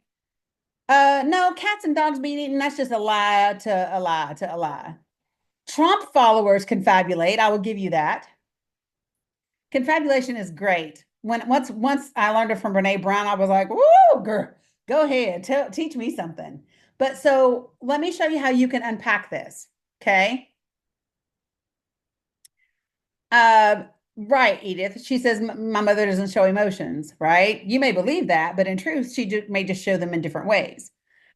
No, cats and dogs being eaten, that's just a lie to a lie to a lie. Trump followers confabulate, I will give you that. Confabulation is great. Once I learned it from Brene Brown, I was like, "Woo, girl, go ahead, teach me something." But so let me show you how you can unpack this. Okay. Uh, right, Edith. She says my mother doesn't show emotions, right? You may believe that, but in truth, she may just show them in different ways,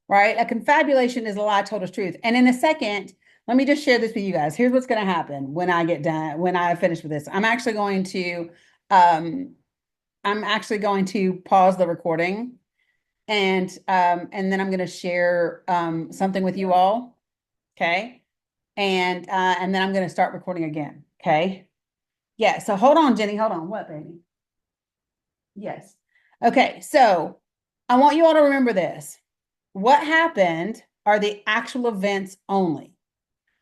right? A confabulation is a lie told as truth. And in a second, let me just share this with you guys. Here's what's going to happen when I get done, when I finish with this. Um, I'm actually going to pause the recording and then I'm going to share something with you all. Okay. And then I'm going to start recording again. Okay. Yeah. So hold on, Jenny. Hold on. What, baby? Yes. Okay. So I want you all to remember this. What happened are the actual events only.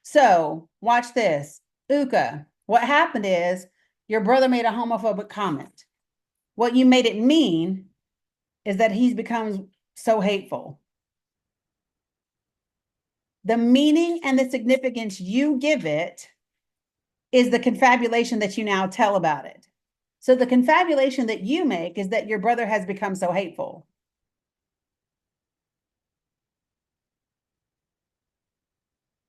So watch this. Uka, what happened is your brother made a homophobic comment. What you made it mean is that he's become so hateful. The meaning and the significance you give it is the confabulation that you now tell about it. So the confabulation that you make is that your brother has become so hateful.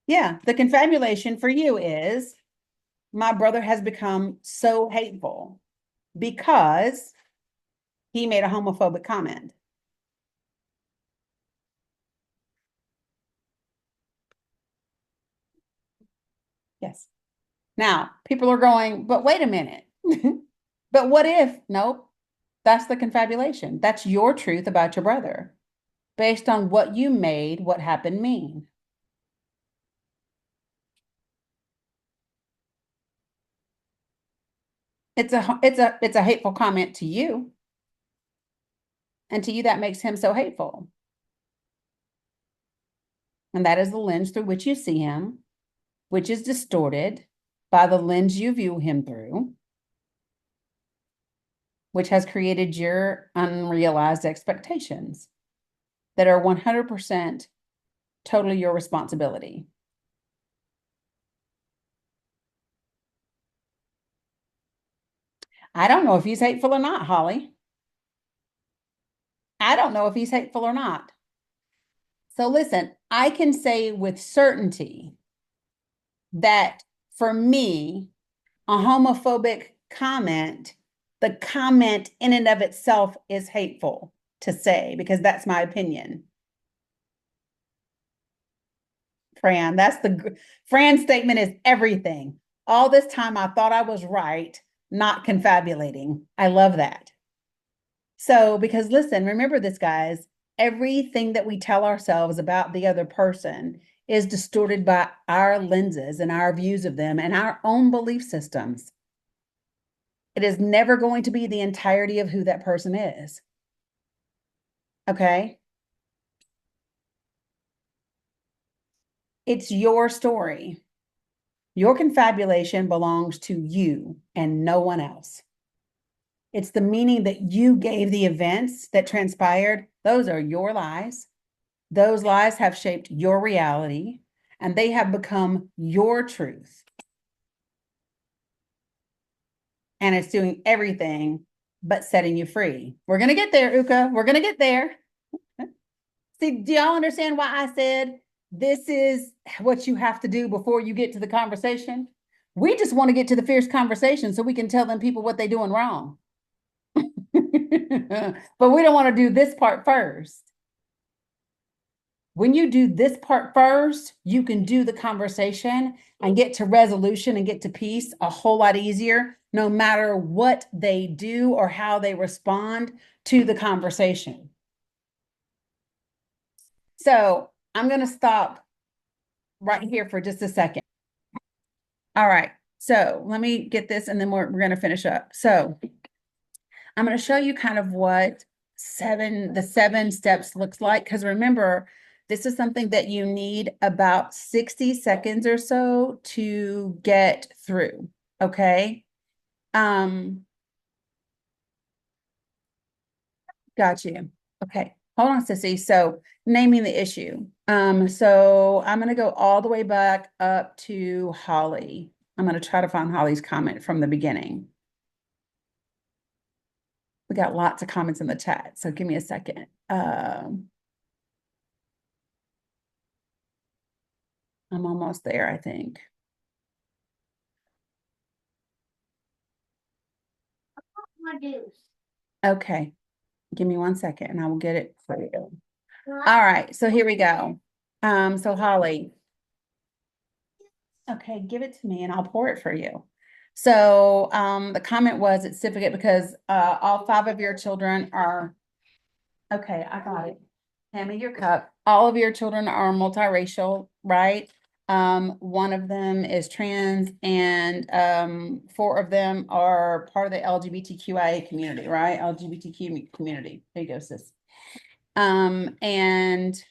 Yeah, the confabulation for you is my brother has become so hateful because he made a homophobic comment. Yes. Now, people are going, but wait a minute. But what if? Nope. That's the confabulation. That's your truth about your brother based on what you made what happened mean. It's a hateful comment to you. And to you, that makes him so hateful. And that is the lens through which you see him, which is distorted by the lens you view him through, which has created your unrealized expectations that are 100% totally your responsibility. I don't know if he's hateful or not, Holly. I don't know if he's hateful or not. So listen, I can say with certainty that for me, a homophobic comment, the comment in and of itself is hateful to say because that's my opinion. Fran's statement is everything. All this time I thought I was right, not confabulating. I love that. So, because listen, remember this, guys, everything that we tell ourselves about the other person is distorted by our lenses and our views of them and our own belief systems. It is never going to be the entirety of who that person is. Okay? It's your story. Your confabulation belongs to you and no one else. It's the meaning that you gave the events that transpired. Those are your lies. Those lies have shaped your reality and they have become your truth. And it's doing everything but setting you free. We're going to get there, Uka. We're going to get there. See, do y'all understand why I said this is what you have to do before you get to the conversation? We just want to get to the fierce conversation so we can tell them people what they're doing wrong. But we don't want to do this part first. When you do this part first, you can do the conversation and get to resolution and get to peace a whole lot easier, no matter what they do or how they respond to the conversation. So I'm going to stop right here for just a second. All right. So let me get this and then we're going to finish up. So I'm going to show you kind of what the 7 steps looks like. Because remember, this is something that you need about 60 seconds or so to get through. Okay. Got you. Okay. Hold on, Sissy. So naming the issue. So I'm going to go all the way back up to Holly. I'm going to try to find Holly's comment from the beginning. We got lots of comments in the chat, so give me a second. I'm almost there, I think.
My juice.
Okay, give me 1 second and I will get it for you. All right, so here we go. So Holly. Okay, give it to me and I'll pour it for you. So the comment was it's difficult because all 5 of your children are, okay, I got it. Hand me your cup. All of your children are multiracial, right? One of them is trans and 4 of them are part of the LGBTQIA community, right? LGBTQ community. There you go, sis. And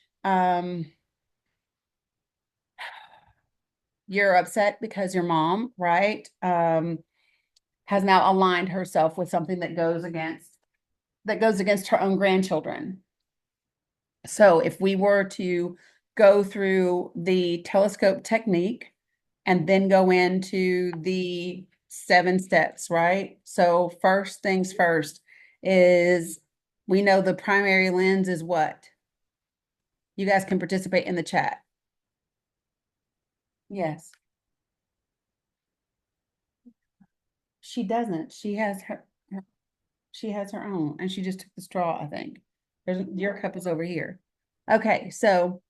you're upset because your mom, right, has now aligned herself with something that goes against her own grandchildren. So if we were to go through the telescope technique and then go into the 7 steps, right? So first things first is we know the primary lens is what? You guys can participate in the chat. Yes. She doesn't. She has her own and she just took the straw, I think. Your cup is over here. Okay, so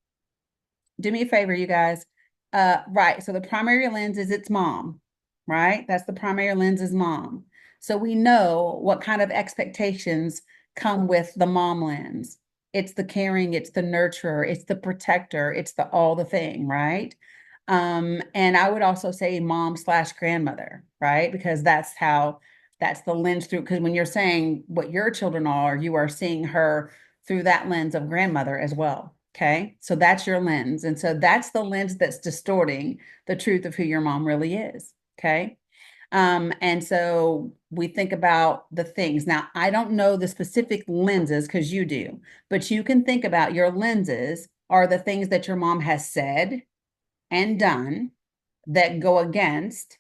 do me a favor, you guys. Right. So the primary lens is its mom, right? That's the primary lens is mom. So we know what kind of expectations come with the mom lens. It's the caring, it's the nurturer, it's the protector, it's the all the thing, right? And I would also say mom slash grandmother, right? Because that's the lens through, because when you're saying what your children are, you are seeing her through that lens of grandmother as well. Okay. So that's your lens. And so that's the lens that's distorting the truth of who your mom really is. Okay. And so we think about the things. Now, I don't know the specific lenses because you do, but you can think about your lenses are the things that your mom has said and done that go against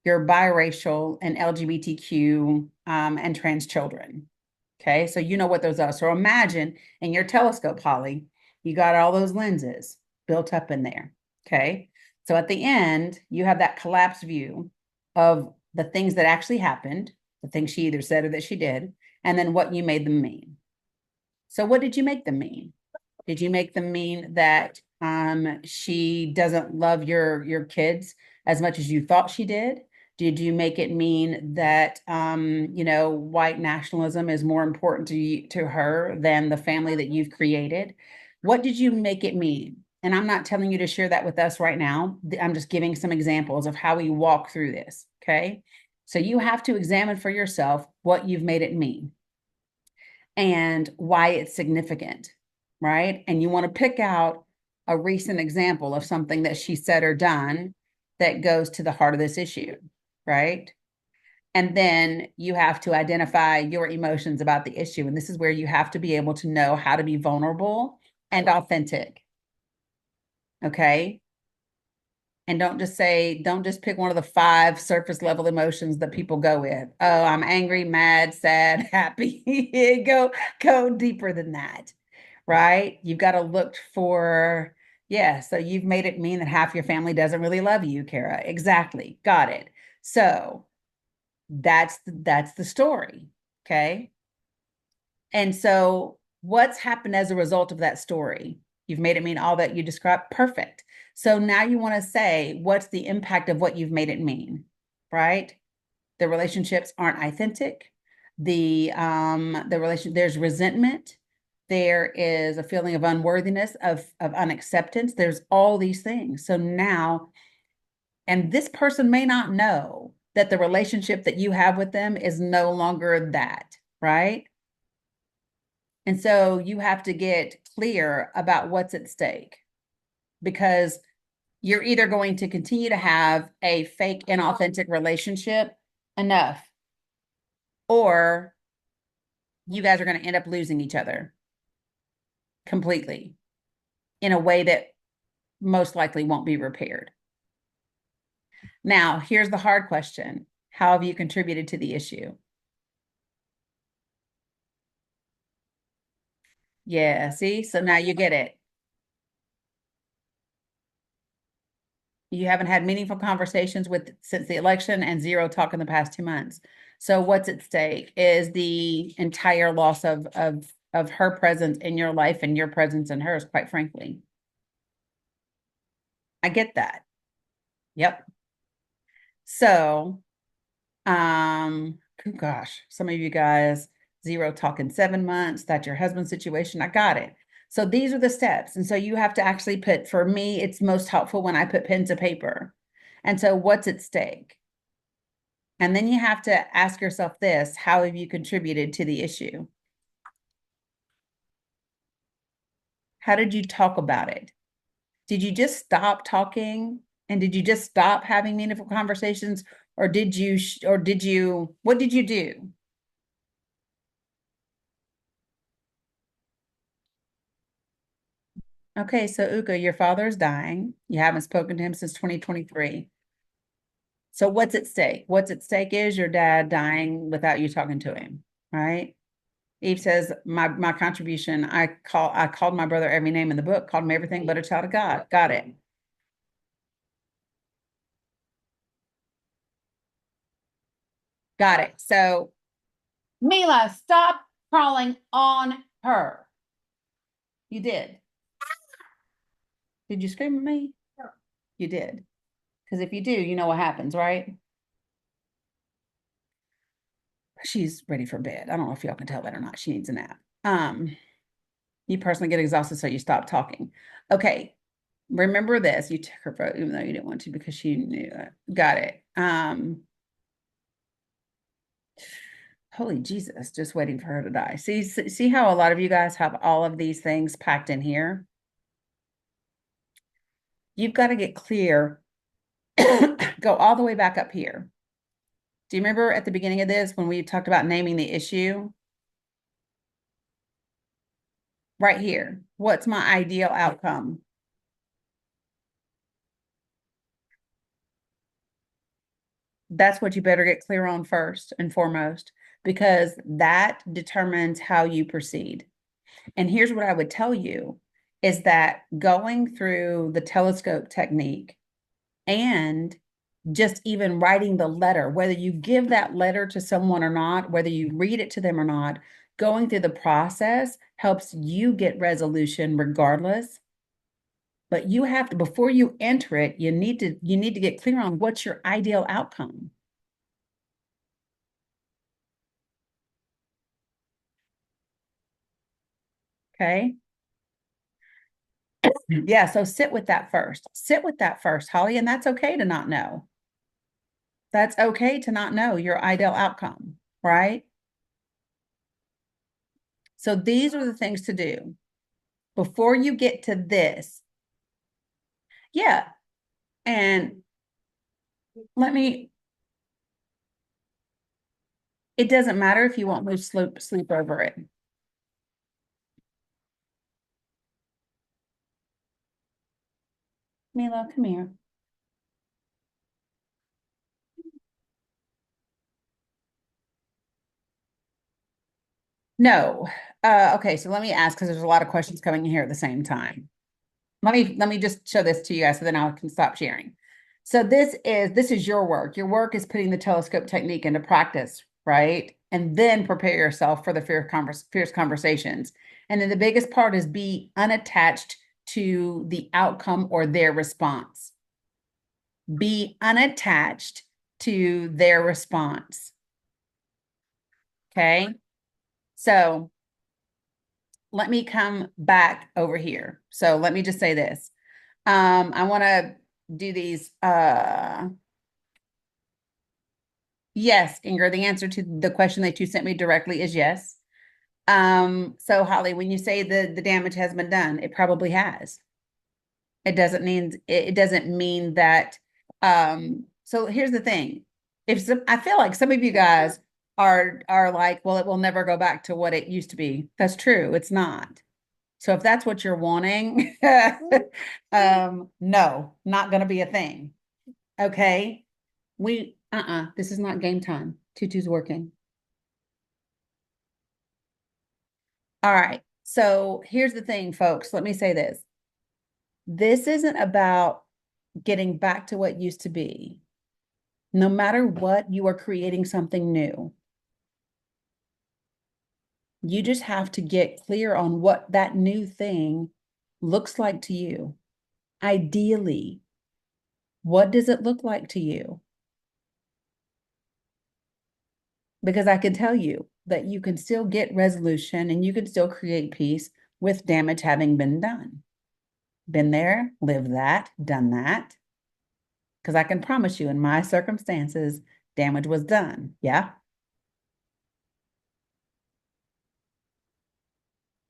your biracial and LGBTQ and trans children. Okay, so you know what those are. So imagine in your telescope, Holly, you got all those lenses built up in there. Okay, so at the end, you have that collapsed view of the things that actually happened, the things she either said or that she did, and then what you made them mean. So what did you make them mean? Did you make them mean that she doesn't love your kids as much as you thought she did? Did you make it mean that white nationalism is more important to her than the family that you've created? What did you make it mean? And I'm not telling you to share that with us right now. I'm just giving some examples of how we walk through this. Okay. So you have to examine for yourself what you've made it mean and why it's significant, right? And you want to pick out a recent example of something that she said or done that goes to the heart of this issue, right? And then you have to identify your emotions about the issue. And this is where you have to be able to know how to be vulnerable and authentic. Okay. And don't just pick one of the 5 surface level emotions that people go with. Oh, I'm angry, mad, sad, happy. Go deeper than that, right? You've got to look for, yeah, so you've made it mean that half your family doesn't really love you, Kara. Exactly. Got it. So that's the story. Okay. And so what's happened as a result of that story? You've made it mean all that you described. Perfect. So now you want to say, what's the impact of what you've made it mean, right? The relationships aren't authentic. There's resentment. There is a feeling of unworthiness, of unacceptance. There's all these things. So now, and this person may not know that the relationship that you have with them is no longer that, right? And so you have to get clear about what's at stake, because you're either going to continue to have a fake, inauthentic relationship enough, or you guys are going to end up losing each other completely in a way that most likely won't be repaired. Now, here's the hard question. How have you contributed to the issue? Yeah, see? So now you get it. You haven't had meaningful conversations with since the election, and 0 talk in the past 2 months. So what's at stake is the entire loss of her presence in your life and your presence in hers, quite frankly. I get that. Yep. So, oh gosh, some of you guys, 0 talk in 7 months. That's your husband's situation. I got it. So these are the steps. And so you have to actually put, for me, it's most helpful when I put pen to paper. And so what's at stake? And then you have to ask yourself this: how have you contributed to the issue? How did you talk about it? Did you just stop talking? And did you just stop having meaningful conversations? Or what did you do? Okay, so Uka, your father's dying. You haven't spoken to him since 2023. So what's at stake? What's at stake is your dad dying without you talking to him, right? Eve says, my contribution, I called my brother every name in the book, called him everything but a child of God. Got it. Got it. So Mila, stop crawling on her. You did. Did you scream at me? You did. Because if you do, you know what happens, right? She's ready for bed. I don't know if y'all can tell that or not. She needs a nap. You personally get exhausted, so you stop talking. Okay. Remember this. You took her vote, even though you didn't want to, because she knew it. Got it. Holy Jesus, just waiting for her to die. See how a lot of you guys have all of these things packed in here? You've got to get clear. Go all the way back up here. Do you remember at the beginning of this when we talked about naming the issue? Right here. What's my ideal outcome? That's what you better get clear on first and foremost, because that determines how you proceed. And here's what I would tell you is that going through the telescope technique and just even writing the letter, whether you give that letter to someone or not, whether you read it to them or not, going through the process helps you get resolution regardless. But you have to, before you enter it, you need to get clear on what's your ideal outcome. Okay. Yeah, so sit with that first. Sit with that first, Holly, and that's okay to not know. That's okay to not know your ideal outcome, right? So these are the things to do before you get to this. Yeah. And let me It doesn't matter if you won't lose sleep over it. Mila, come here. No. Okay, so let me ask, because there's a lot of questions coming in here at the same time. Let me just show this to you guys so then I can stop sharing. So this is your work. Your work is putting the telescope technique into practice, right? And then prepare yourself for the fierce conversations. And then the biggest part is be unattached to the outcome or their response. Be unattached to their response. Okay? So let me come back over here. So let me just say this. I want to do these. Yes, Inger, the answer to the question that you sent me directly is yes. So Holly, when you say the damage has been done, it probably has. It doesn't mean that. So here's the thing. I feel like some of you guys are like, well, it will never go back to what it used to be. That's true. It's not. So if that's what you're wanting, no, not going to be a thing. Okay. This is not game time. Tutu's working. All right. So here's the thing, folks. Let me say this. This isn't about getting back to what used to be. No matter what, you are creating something new. You just have to get clear on what that new thing looks like to you. Ideally, what does it look like to you? Because I can tell you that you can still get resolution and you can still create peace with damage having been done. Been there, lived that, done that. Because I can promise you, in my circumstances, damage was done. Yeah.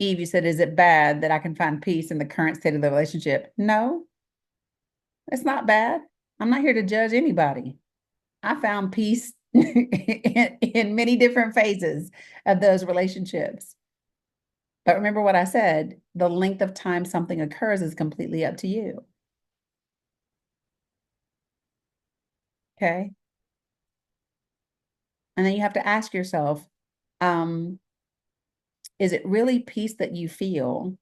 Eve, you said, is it bad that I can find peace in the current state of the relationship? No, it's not bad. I'm not here to judge anybody. I found peace in many different phases of those relationships. But remember what I said, the length of time something occurs is completely up to you. Okay. And then you have to ask yourself, is it really peace that you feel,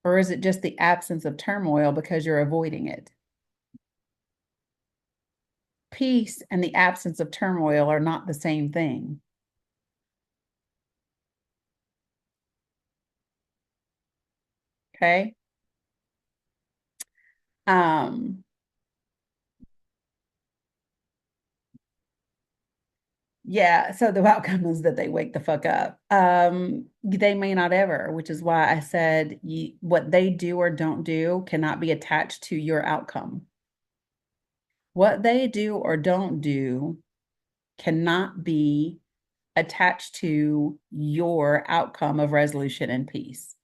or is it just the absence of turmoil because you're avoiding it? Peace and the absence of turmoil are not the same thing. Okay. Yeah, so the outcome is that they wake the fuck up. They may not ever, which is why I said what they do or don't do cannot be attached to your outcome. What they do or don't do cannot be attached to your outcome of resolution and peace.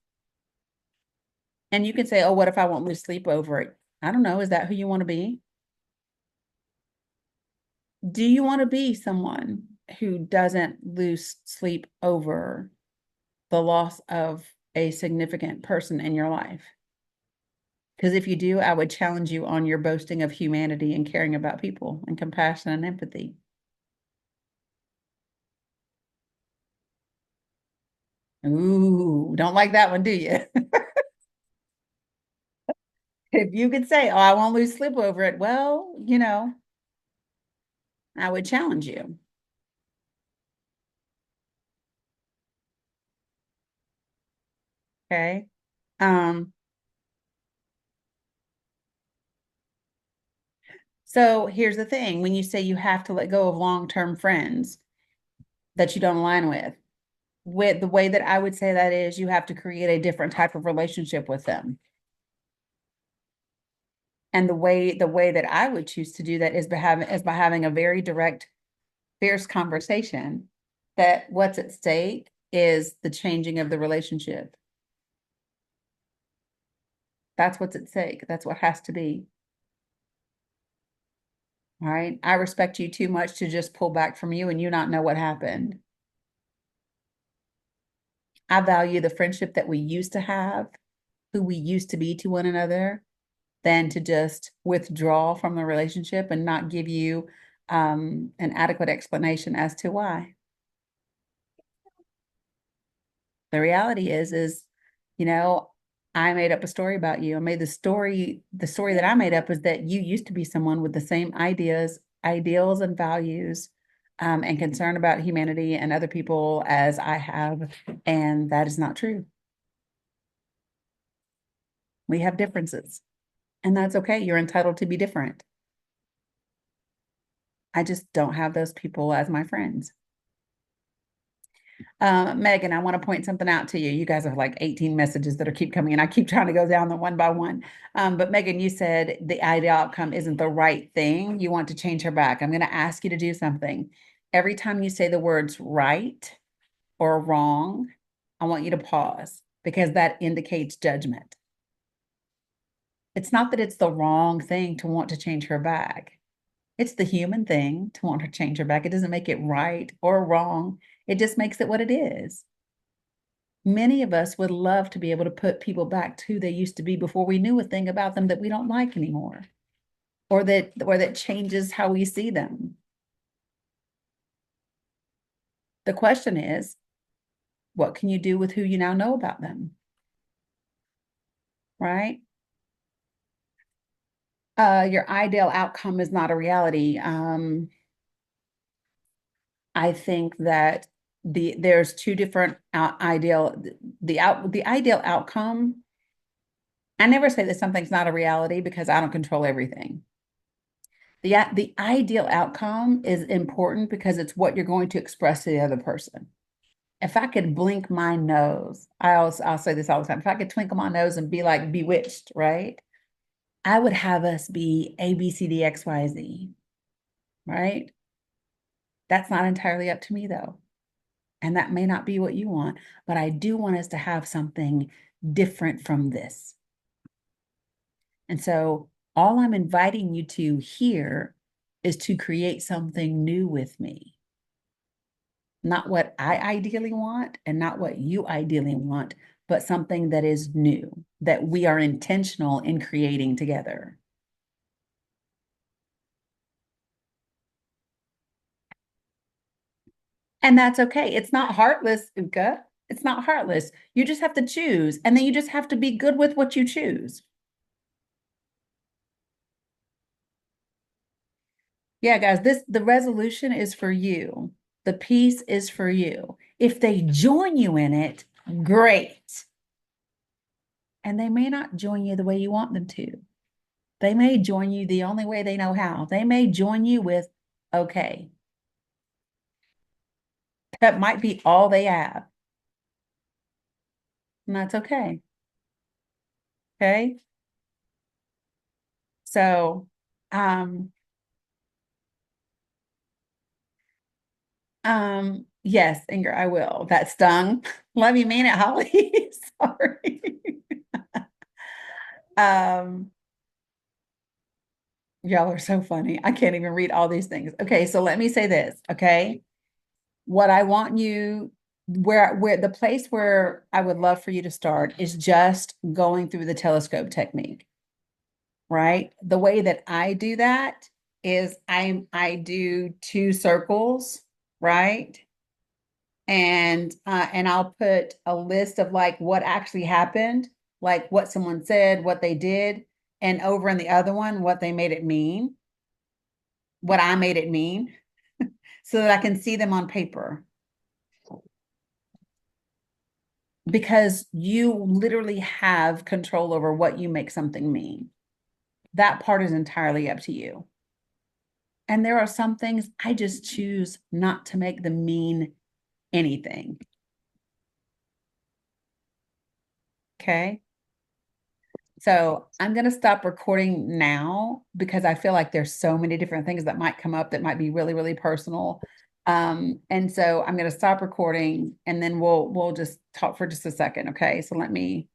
And you can say, oh, what if I won't lose sleep over it? I don't know. Is that who you want to be? Do you want to be someone who doesn't lose sleep over the loss of a significant person in your life? Because if you do, I would challenge you on your boasting of humanity and caring about people and compassion and empathy. Ooh, don't like that one, do you? If you could say, oh, I won't lose sleep over it, well, I would challenge you. Okay. So here's the thing. When you say you have to let go of long-term friends that you don't align with the way that I would say that is you have to create a different type of relationship with them. And the way that I would choose to do that is by having a very direct, fierce conversation that what's at stake is the changing of the relationship. That's what's at stake. That's what has to be. All right. I respect you too much to just pull back from you and you not know what happened. I value the friendship that we used to have, who we used to be to one another, than to just withdraw from the relationship and not give you an adequate explanation as to why. The reality is, you know, I made up a story about you. I made the story that I made up is that you used to be someone with the same ideas, ideals, and values, and concern about humanity and other people as I have, and that is not true. We have differences, and that's okay. You're entitled to be different. I just don't have those people as my friends. Megan, I want to point something out to you. You guys have like 18 messages that are keep coming, and I keep trying to go down them one by one. But Megan, you said the ideal outcome isn't the right thing. You want to change her back. I'm going to ask you to do something. Every time you say the words right or wrong, I want you to pause because that indicates judgment. It's not that it's the wrong thing to want to change her back. It's the human thing to want to change her back. It doesn't make it right or wrong. It just makes it what it is. Many of us would love to be able to put people back to who they used to be before we knew a thing about them that we don't like anymore, or that changes how we see them. The question is, what can you do with who you now know about them? Right? Your ideal outcome is not a reality. I think that there's two different the ideal outcome. I never say that something's not a reality because I don't control everything. The ideal outcome is important because it's what you're going to express to the other person. If I could blink my nose, I'll say this all the time. If I could twinkle my nose and be like bewitched, right? I would have us be A, B, C, D, X, Y, Z, right? That's not entirely up to me though. And that may not be what you want, but I do want us to have something different from this. And so all I'm inviting you to here is to create something new with me. Not what I ideally want and not what you ideally want, but something that is new, that we are intentional in creating together. And that's okay. It's not heartless, Uka. It's not heartless. You just have to choose, and then you just have to be good with what you choose. Yeah, guys, the resolution is for you. The peace is for you. If they join you in it, great. And they may not join you the way you want them to. They may join you the only way they know how. They may join you with, okay. That might be all they have. And that's okay. Okay. So, yes, Inger, I will. That stung. Love you, mean it, Holly. Sorry. Um, y'all are so funny. I can't even read all these things. Okay, so let me say this, okay? What I want you where the place where I would love for you to start is just going through the telescope technique, right? The way that I do that is I do two circles, right? And I'll put a list of like what actually happened, like what someone said, what they did, and over in the other one, what they made it mean, what I made it mean, so that I can see them on paper. Because you literally have control over what you make something mean. That part is entirely up to you. And there are some things I just choose not to make them mean anything. Okay. So I'm going to stop recording now because I feel like there's so many different things that might come up that might be really, really personal. And so I'm going to stop recording and then we'll just talk for just a second. Okay. So let me